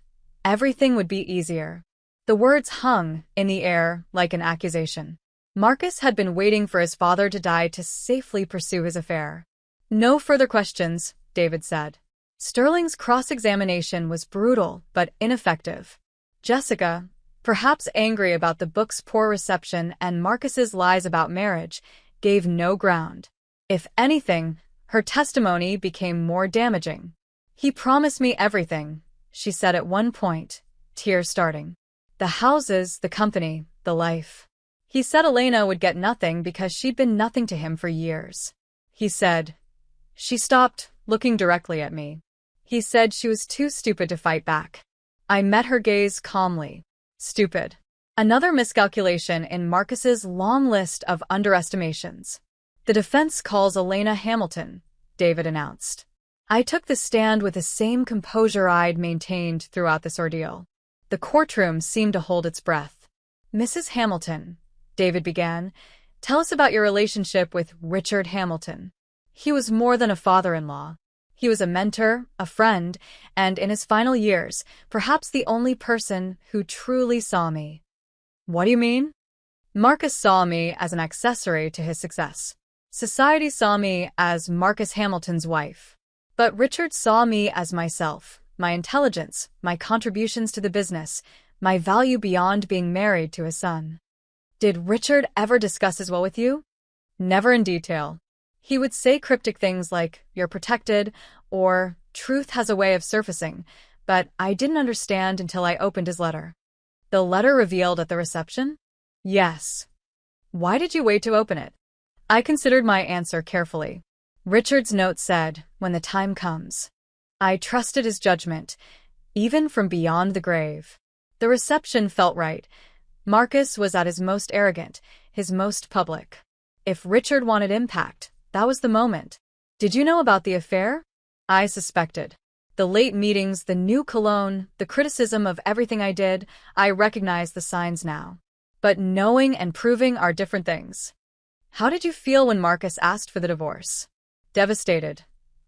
everything would be easier. The words hung in the air like an accusation. Marcus had been waiting for his father to die to safely pursue his affair. No further questions, David said. Sterling's cross-examination was brutal but ineffective. Jessica, perhaps angry about the book's poor reception and Marcus's lies about marriage, gave no ground. If anything, her testimony became more damaging. He promised me everything, she said at one point, tears starting. The houses, the company, the life. He said Elena would get nothing because she'd been nothing to him for years. He said. She stopped, looking directly at me. He said she was too stupid to fight back. I met her gaze calmly. Stupid. Another miscalculation in Marcus's long list of underestimations. The defense calls Elena Hamilton, David announced. I took the stand with the same composure I'd maintained throughout this ordeal. The courtroom seemed to hold its breath. Mrs. Hamilton, David began. "Tell us about your relationship with Richard Hamilton." He was more than a father-in-law. He was a mentor, a friend, and in his final years, perhaps the only person who truly saw me. "What do you mean?" "Marcus saw me as an accessory to his success. Society saw me as Marcus Hamilton's wife. But Richard saw me as myself, my intelligence, my contributions to the business, my value beyond being married to his son." "Did Richard ever discuss his will with you?" "Never in detail. He would say cryptic things like, 'You're protected,' or 'Truth has a way of surfacing,' but I didn't understand until I opened his letter." "The letter revealed at the reception?" "Yes." "Why did you wait to open it?" I considered my answer carefully. Richard's note said, "When the time comes." I trusted his judgment, even from beyond the grave. The reception felt right. Marcus was at his most arrogant, his most public. If Richard wanted impact, that was the moment. "Did you know about the affair?" I suspected. The late meetings, the new cologne, the criticism of everything I did, I recognize the signs now. But knowing and proving are different things. "How did you feel when Marcus asked for the divorce?" "Devastated,"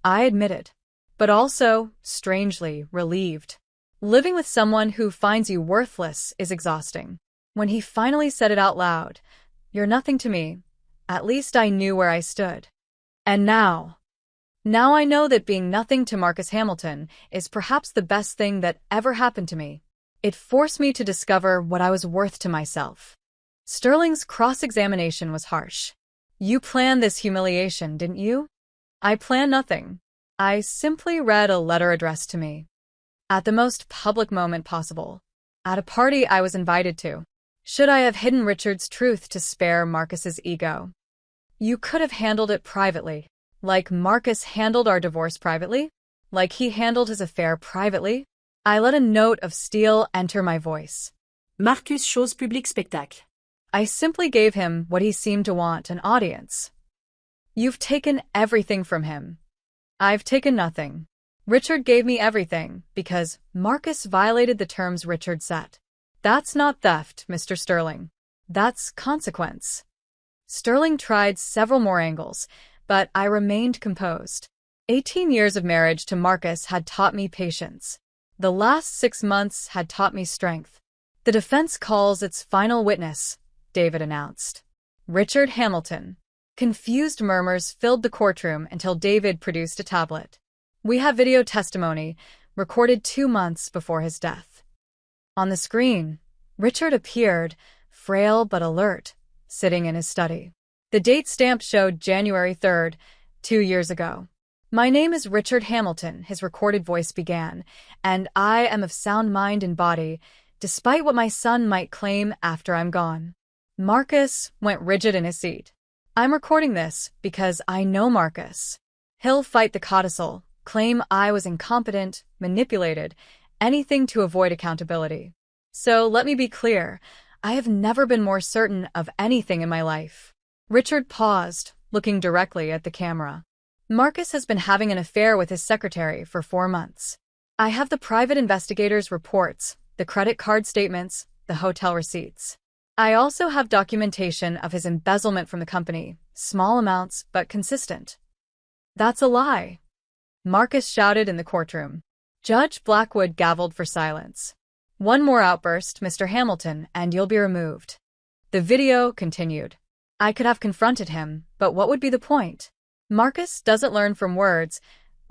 I admitted. But also, strangely, relieved. Living with someone who finds you worthless is exhausting. When he finally said it out loud, "You're nothing to me," at least I knew where I stood. And now I know that being nothing to Marcus Hamilton is perhaps the best thing that ever happened to me. It forced me to discover what I was worth to myself. Sterling's cross-examination was harsh. "You planned this humiliation, didn't you?" "I planned nothing. I simply read a letter addressed to me. At the most public moment possible. At a party I was invited to. Should I have hidden Richard's truth to spare Marcus's ego?" "You could have handled it privately. Like Marcus handled our divorce privately? Like he handled his affair privately?" I let a note of steel enter my voice. Marcus chose public spectacle. I simply gave him what he seemed to want, an audience. "You've taken everything from him." "I've taken nothing. Richard gave me everything because Marcus violated the terms Richard set. That's not theft, Mr. Sterling. That's consequence." Sterling tried several more angles, but I remained composed. 18 years of marriage to Marcus had taught me patience. The last 6 months had taught me strength. "The defense calls its final witness," David announced. "Richard Hamilton." Confused murmurs filled the courtroom until David produced a tablet. "We have video testimony, recorded 2 months before his death." On the screen, Richard appeared, frail but alert, sitting in his study. The date stamp showed January 3rd, 2 years ago. "My name is Richard Hamilton," his recorded voice began, "and I am of sound mind and body, despite what my son might claim after I'm gone." Marcus went rigid in his seat. "I'm recording this because I know Marcus. He'll fight the codicil, claim I was incompetent, manipulated, anything to avoid accountability. So let me be clear, I have never been more certain of anything in my life." Richard paused, looking directly at the camera. "Marcus has been having an affair with his secretary for 4 months. I have the private investigator's reports, the credit card statements, the hotel receipts. I also have documentation of his embezzlement from the company, small amounts but consistent." "That's a lie," Marcus shouted in the courtroom. Judge Blackwood gavelled for silence. "One more outburst, Mr. Hamilton, and you'll be removed." The video continued. I could have confronted him, but what would be the point? Marcus doesn't learn from words,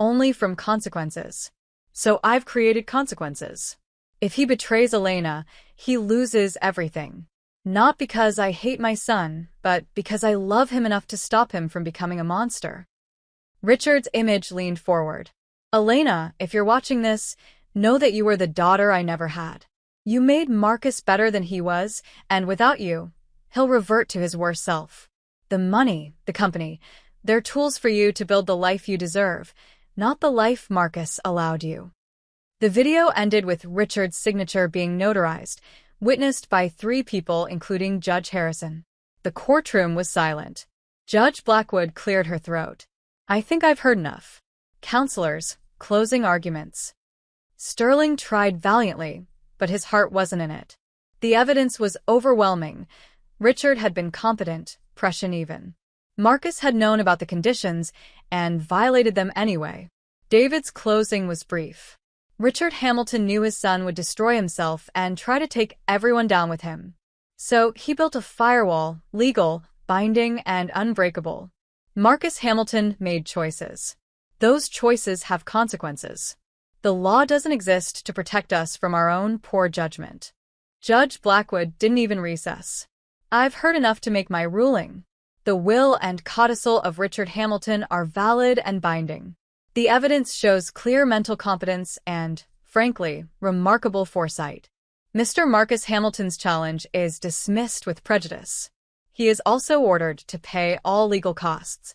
only from consequences. So I've created consequences. If he betrays Elena, he loses everything. Not because I hate my son, but because I love him enough to stop him from becoming a monster. Richard's image leaned forward. "Elena, if you're watching this, know that you were the daughter I never had. You made Marcus better than he was, and without you, he'll revert to his worst self. The money, the company, they're tools for you to build the life you deserve, not the life Marcus allowed you." The video ended with Richard's signature being notarized, witnessed by 3 people including Judge Harrison. The courtroom was silent. Judge Blackwood cleared her throat. "I think I've heard enough. Counselors, closing arguments." Sterling tried valiantly, but his heart wasn't in it. The evidence was overwhelming. Richard had been competent, Prussian even. Marcus had known about the conditions and violated them anyway. David's closing was brief. Richard Hamilton knew his son would destroy himself and try to take everyone down with him. So he built a firewall, legal, binding, and unbreakable. Marcus Hamilton made choices. Those choices have consequences. The law doesn't exist to protect us from our own poor judgment. Judge Blackwood didn't even recess. I've heard enough to make my ruling. The will and codicil of Richard Hamilton are valid and binding. The evidence shows clear mental competence and, frankly, remarkable foresight. Mr. Marcus Hamilton's challenge is dismissed with prejudice. He is also ordered to pay all legal costs.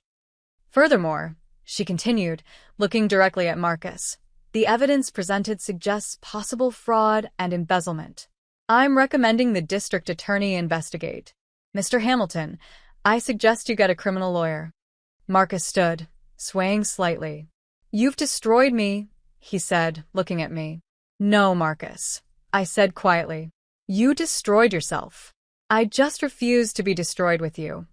Furthermore, she continued, looking directly at Marcus, the evidence presented suggests possible fraud and embezzlement. I'm recommending the district attorney investigate. Mr. Hamilton, I suggest you get a criminal lawyer. Marcus stood, swaying slightly. You've destroyed me, he said, looking at me. No, Marcus, I said quietly. You destroyed yourself. I just refuse to be destroyed with you.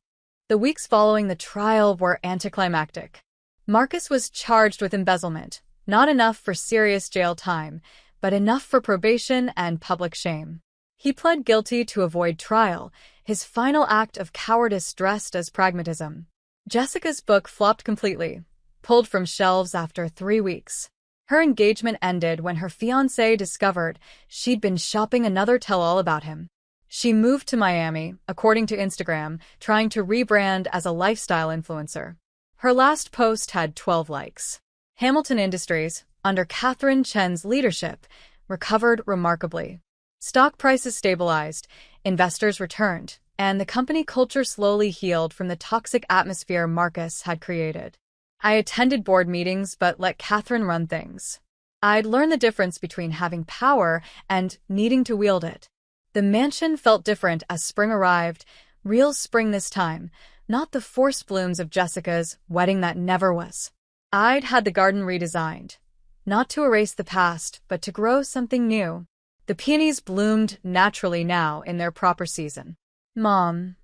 The weeks following the trial were anticlimactic. Marcus was charged with embezzlement, not enough for serious jail time, but enough for probation and public shame. He pled guilty to avoid trial, his final act of cowardice dressed as pragmatism. Jessica's book flopped completely, pulled from shelves after 3 weeks. Her engagement ended when her fiancé discovered she'd been shopping another tell-all about him. She moved to Miami, according to Instagram, trying to rebrand as a lifestyle influencer. Her last post had 12 likes. Hamilton Industries, under Catherine Chen's leadership, recovered remarkably. Stock prices stabilized, investors returned, and the company culture slowly healed from the toxic atmosphere Marcus had created. I attended board meetings but let Catherine run things. I'd learned the difference between having power and needing to wield it. The mansion felt different as spring arrived, real spring this time, not the forced blooms of Jessica's wedding that never was. I'd had the garden redesigned, not to erase the past, but to grow something new. The peonies bloomed naturally now in their proper season. Mom,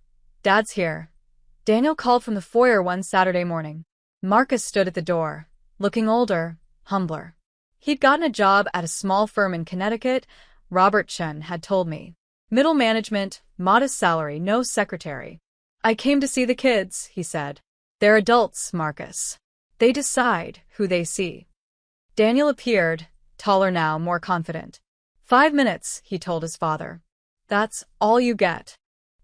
Dad's here. Daniel called from the foyer one Saturday morning. Marcus stood at the door, looking older, humbler. He'd gotten a job at a small firm in Connecticut, Robert Chen had told me. Middle management, modest salary, no secretary. I came to see the kids, he said. They're adults, Marcus. They decide who they see. Daniel appeared, taller now, more confident. 5 minutes, he told his father. That's all you get.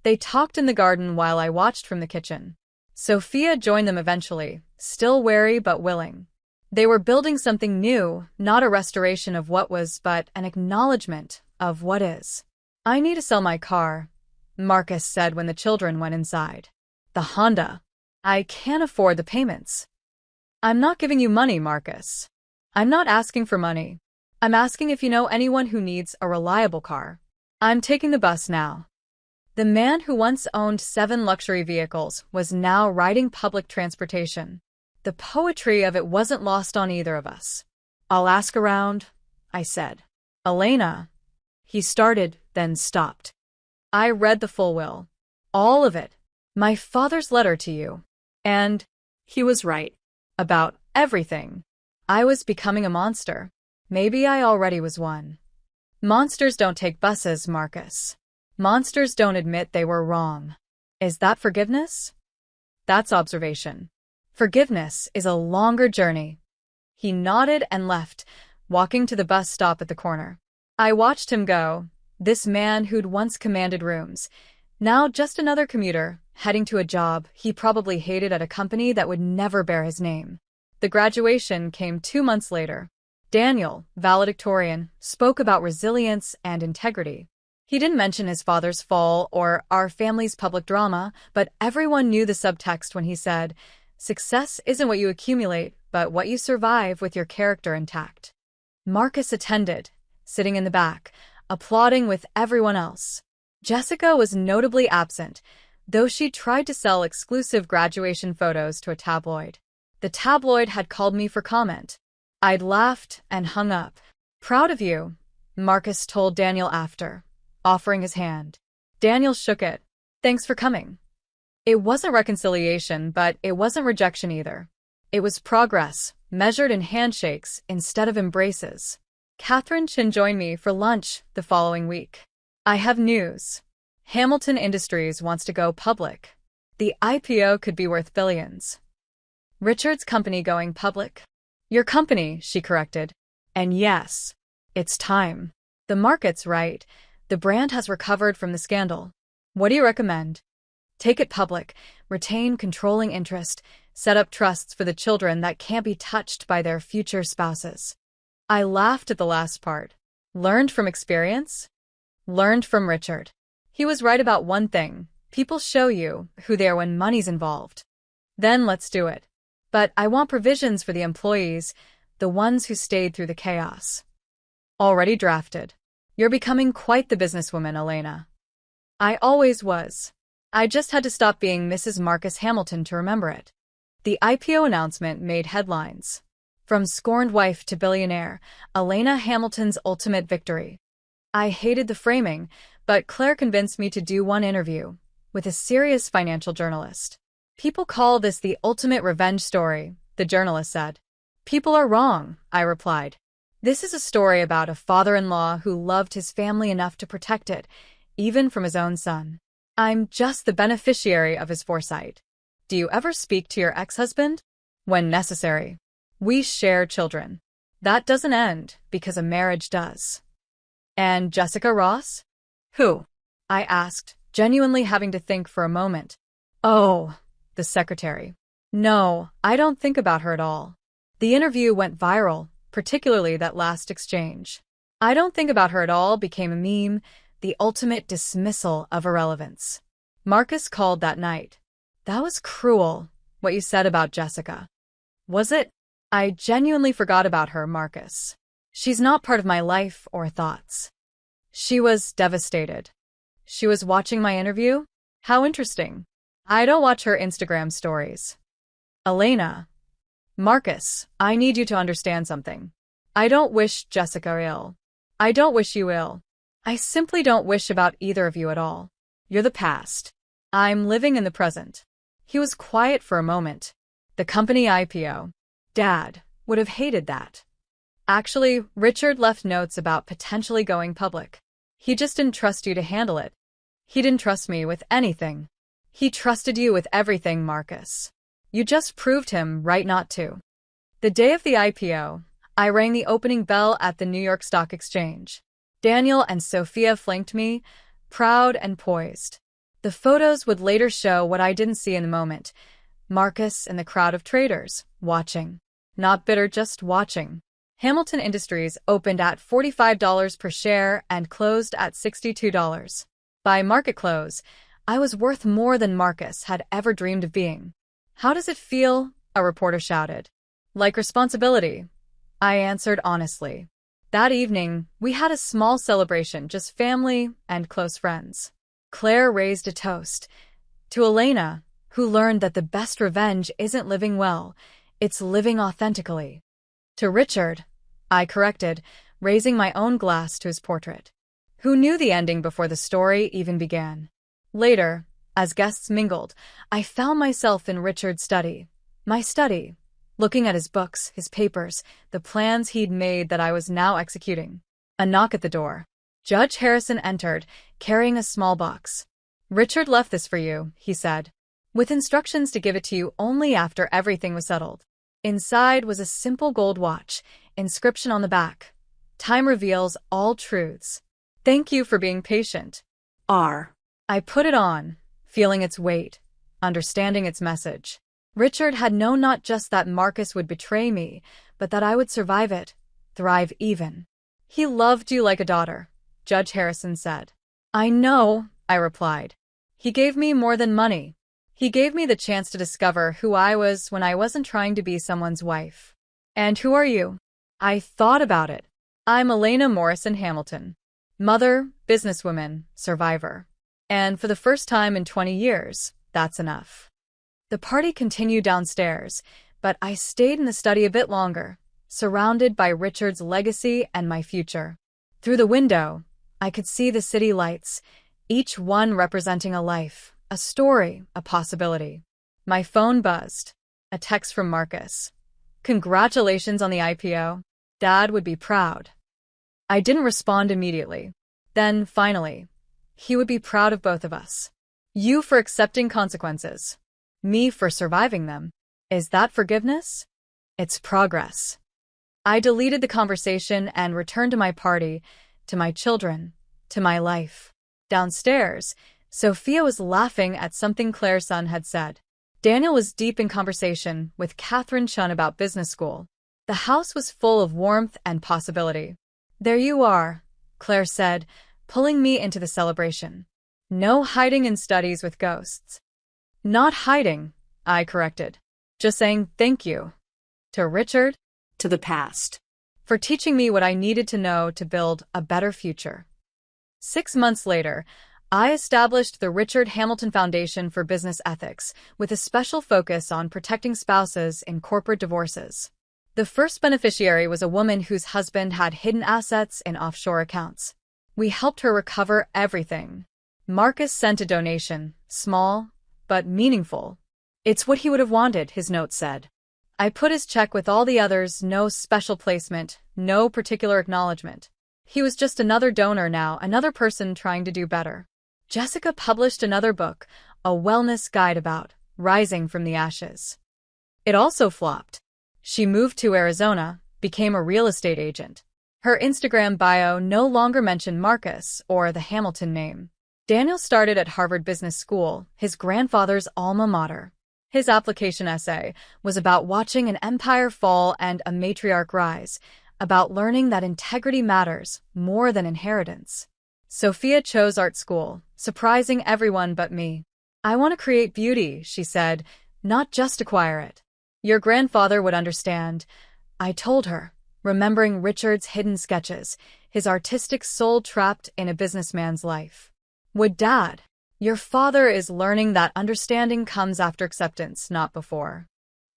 They talked in the garden while I watched from the kitchen. Sophia joined them eventually, still wary but willing. They were building something new, not a restoration of what was, but an acknowledgement of what is. I need to sell my car, Marcus said when the children went inside. The Honda. I can't afford the payments. I'm not giving you money, Marcus. I'm not asking for money. I'm asking if you know anyone who needs a reliable car. I'm taking the bus now. The man who once owned 7 luxury vehicles was now riding public transportation. The poetry of it wasn't lost on either of us. I'll ask around, I said. Elena. He started, then stopped. I read the full will. All of it. My father's letter to you. And He was right. about everything. I was becoming a monster. Maybe I already was one. Monsters don't take buses, Marcus. Monsters don't admit they were wrong. Is that forgiveness? That's observation. Forgiveness is a longer journey. He nodded and left, walking to the bus stop at the corner. I watched him go, this man who'd once commanded rooms, now just another commuter, heading to a job he probably hated at a company that would never bear his name. The graduation came 2 months later. Daniel, valedictorian, spoke about resilience and integrity. He didn't mention his father's fall or our family's public drama, but everyone knew the subtext when he said, "Success isn't what you accumulate, but what you survive with your character intact." Marcus attended, sitting in the back, applauding with everyone else. Jessica was notably absent, though she tried to sell exclusive graduation photos to a tabloid. The tabloid had called me for comment. I'd laughed and hung up. "Proud of you," Marcus told Daniel after, offering his hand. Daniel shook it. Thanks for coming. It wasn't reconciliation, but it wasn't rejection either. It was progress, measured in handshakes instead of embraces. Catherine Chin joined me for lunch the following week. I have news. Hamilton Industries wants to go public. The IPO could be worth billions. Richard's company going public? Your company, she corrected. And yes, it's time. The market's right. The brand has recovered from the scandal. What do you recommend? Take it public, retain controlling interest, set up trusts for the children that can't be touched by their future spouses. I laughed at the last part. Learned from experience? Learned from Richard. He was right about one thing. People show you who they are when money's involved. Then let's do it. But I want provisions for the employees, the ones who stayed through the chaos. Already drafted. You're becoming quite the businesswoman, Elena. I always was. I just had to stop being Mrs. Marcus Hamilton to remember it. The IPO announcement made headlines. From scorned wife to billionaire, Elena Hamilton's ultimate victory. I hated the framing, but Claire convinced me to do one interview with a serious financial journalist. People call this the ultimate revenge story, the journalist said. People are wrong, I replied. This is a story about a father-in-law who loved his family enough to protect it, even from his own son. I'm just the beneficiary of his foresight. Do you ever speak to your ex-husband? When necessary. We share children. That doesn't end, because a marriage does. And Jessica Ross? Who? I asked, genuinely having to think for a moment. Oh, the secretary. No, I don't think about her at all. The interview went viral, particularly that last exchange. I don't think about her at all became a meme, the ultimate dismissal of irrelevance. Marcus called that night. That was cruel, what you said about Jessica. Was it? I genuinely forgot about her, Marcus. She's not part of my life or thoughts. She was devastated. She was watching my interview? How interesting. I don't watch her Instagram stories. Elena. Marcus, I need you to understand something. I don't wish Jessica ill. I don't wish you ill. I simply don't wish about either of you at all. You're the past. I'm living in the present. He was quiet for a moment. The company IPO. Dad would have hated that. Actually, Richard left notes about potentially going public. He just didn't trust you to handle it. He didn't trust me with anything. He trusted you with everything, Marcus. You just proved him right not to. The day of the IPO, I rang the opening bell at the New York Stock Exchange. Daniel and Sophia flanked me, proud and poised. The photos would later show what I didn't see in the moment. Marcus and the crowd of traders, watching. Not bitter, just watching. Hamilton Industries opened at $45 per share and closed at $62. By market close, I was worth more than Marcus had ever dreamed of being. How does it feel? A reporter shouted. Like responsibility, I answered honestly. That evening, we had a small celebration, just family and close friends. Claire raised a toast. To Elena, who learned that the best revenge isn't living well, it's living authentically. To Richard, I corrected, raising my own glass to his portrait. Who knew the ending before the story even began? Later, as guests mingled, I found myself in Richard's study. My study. Looking at his books, his papers, the plans he'd made that I was now executing. A knock at the door. Judge Harrison entered, carrying a small box. Richard left this for you, he said, with instructions to give it to you only after everything was settled. Inside was a simple gold watch, inscription on the back. Time reveals all truths. Thank you for being patient. R. I put it on, feeling its weight, understanding its message. Richard had known not just that Marcus would betray me, but that I would survive it, thrive even. He loved you like a daughter, Judge Harrison said. I know, I replied. He gave me more than money. He gave me the chance to discover who I was when I wasn't trying to be someone's wife. And who are you? I thought about it. I'm Elena Morrison Hamilton. Mother, businesswoman, survivor. And for the first time in 20 years, that's enough. The party continued downstairs, but I stayed in the study a bit longer, surrounded by Richard's legacy and my future. Through the window, I could see the city lights, each one representing a life, a story, a possibility. My phone buzzed. A text from Marcus. Congratulations on the IPO. Dad would be proud. I didn't respond immediately. Then, finally, he would be proud of both of us. You for accepting consequences. Me for surviving them. Is that forgiveness? It's progress. I deleted the conversation and returned to my party, to my children, to my life. Downstairs, Sophia was laughing at something Claire's son had said. Daniel was deep in conversation with Catherine Chun about business school. The house was full of warmth and possibility. There you are, Claire said, pulling me into the celebration. No hiding in studies with ghosts. Not hiding, I corrected. Just saying thank you. To Richard, To the past. for teaching me what I needed to know to build a better future. 6 months later, I established the Richard Hamilton Foundation for Business Ethics with a special focus on protecting spouses in corporate divorces. The first beneficiary was a woman whose husband had hidden assets in offshore accounts. We helped her recover everything. Marcus sent a donation, small, but meaningful. It's what he would have wanted, his note said. I put his check with all the others, no special placement, no particular acknowledgement. He was just another donor now, another person trying to do better. Jessica published another book, a wellness guide about rising from the ashes. It also flopped. She moved to Arizona, became a real estate agent. Her Instagram bio no longer mentioned Marcus or the Hamilton name. Daniel started at Harvard Business School, his grandfather's alma mater. His application essay was about watching an empire fall and a matriarch rise, about learning that integrity matters more than inheritance. Sophia chose art school, surprising everyone but me. I want to create beauty, she said, not just acquire it. Your grandfather would understand, I told her, remembering Richard's hidden sketches, his artistic soul trapped in a businessman's life. Would Dad? Your father is learning that understanding comes after acceptance, not before.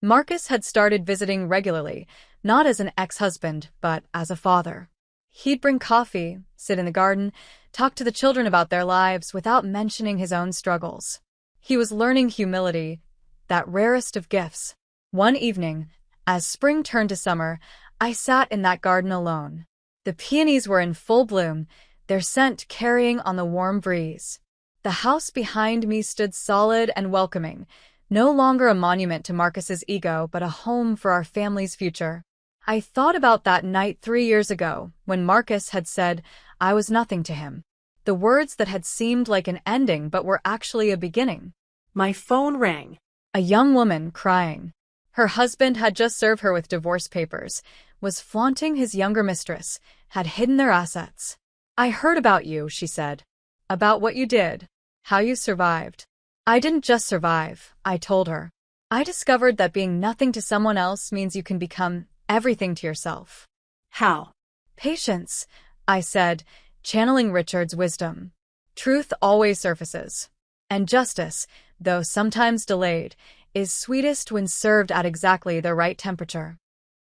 Marcus had started visiting regularly, not as an ex-husband, but as a father. He'd bring coffee, sit in the garden, talk to the children about their lives without mentioning his own struggles. He was learning humility, that rarest of gifts. One evening, as spring turned to summer, I sat in that garden alone. The peonies were in full bloom, their scent carrying on the warm breeze. The house behind me stood solid and welcoming, no longer a monument to Marcus's ego, but a home for our family's future. I thought about that night 3 years ago, when Marcus had said I was nothing to him. The words that had seemed like an ending but were actually a beginning. My phone rang. A young woman crying. Her husband had just served her with divorce papers, was flaunting his younger mistress, had hidden their assets. I heard about you, she said. About what you did. How you survived. I didn't just survive, I told her. I discovered that being nothing to someone else means you can become everything to yourself. How? Patience, I said, channeling Richard's wisdom. Truth always surfaces. And justice, though sometimes delayed, is sweetest when served at exactly the right temperature.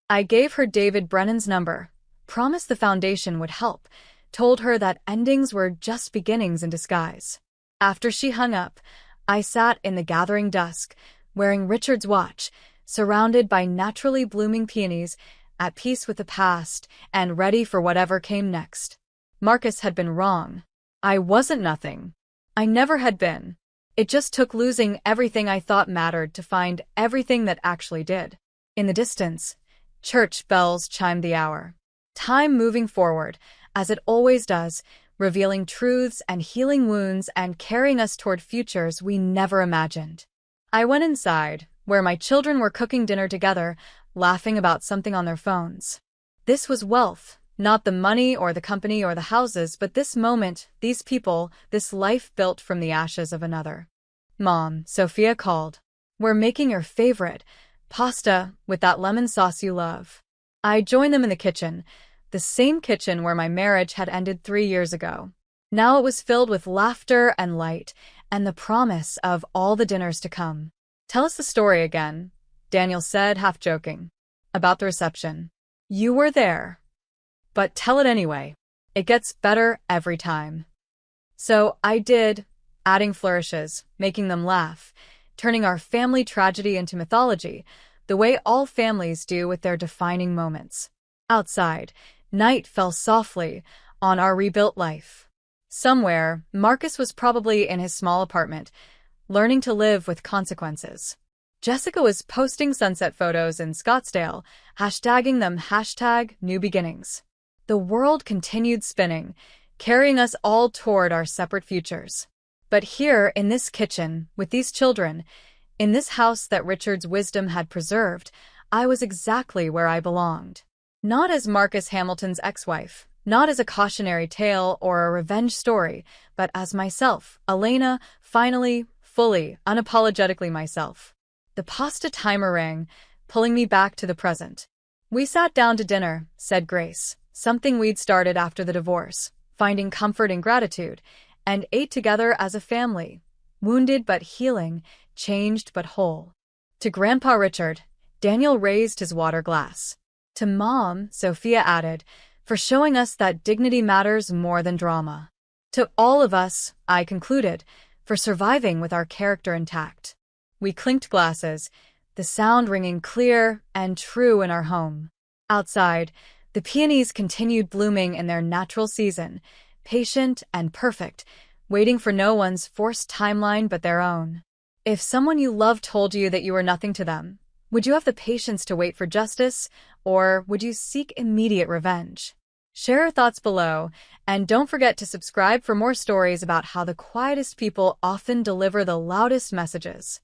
I gave her David Brennan's number, promised the foundation would help, told her that endings were just beginnings in disguise. After she hung up, I sat in the gathering dusk, wearing Richard's watch, surrounded by naturally blooming peonies, at peace with the past and ready for whatever came next. Marcus had been wrong. I wasn't nothing. I never had been. It just took losing everything I thought mattered to find everything that actually did. In the distance, church bells chimed the hour. Time moving forward, as it always does, revealing truths and healing wounds and carrying us toward futures we never imagined. I went inside, where my children were cooking dinner together, laughing about something on their phones. This was wealth, not the money or the company or the houses, but this moment, these people, this life built from the ashes of another. Mom, Sophia called. We're making your favorite, pasta with that lemon sauce you love. I joined them in the kitchen, the same kitchen where my marriage had ended 3 years ago. Now it was filled with laughter and light, and the promise of all the dinners to come. Tell us the story again, Daniel said, half joking. About the reception. You were there. But tell it anyway. It gets better every time. So I did, adding flourishes, making them laugh, turning our family tragedy into mythology, the way all families do with their defining moments. Outside, night fell softly on our rebuilt life. Somewhere, Marcus was probably in his small apartment, learning to live with consequences. Jessica was posting sunset photos in Scottsdale, hashtagging them #newbeginnings. The world continued spinning, carrying us all toward our separate futures. But here, in this kitchen, with these children, in this house that Richard's wisdom had preserved, I was exactly where I belonged. Not as Marcus Hamilton's ex-wife, not as a cautionary tale or a revenge story, but as myself, Elena, finally, fully, unapologetically myself. The pasta timer rang, pulling me back to the present. "We sat down to dinner," said Grace, something we'd started after the divorce, finding comfort in gratitude, and ate together as a family, wounded but healing, changed but whole. To Grandpa Richard, Daniel raised his water glass. To Mom, Sophia added, for showing us that dignity matters more than drama. To all of us, I concluded, for surviving with our character intact. We clinked glasses, the sound ringing clear and true in our home. Outside, the peonies continued blooming in their natural season, patient and perfect, waiting for no one's forced timeline but their own. If someone you love told you that you were nothing to them, would you have the patience to wait for justice, or would you seek immediate revenge? Share your thoughts below, and don't forget to subscribe for more stories about how the quietest people often deliver the loudest messages.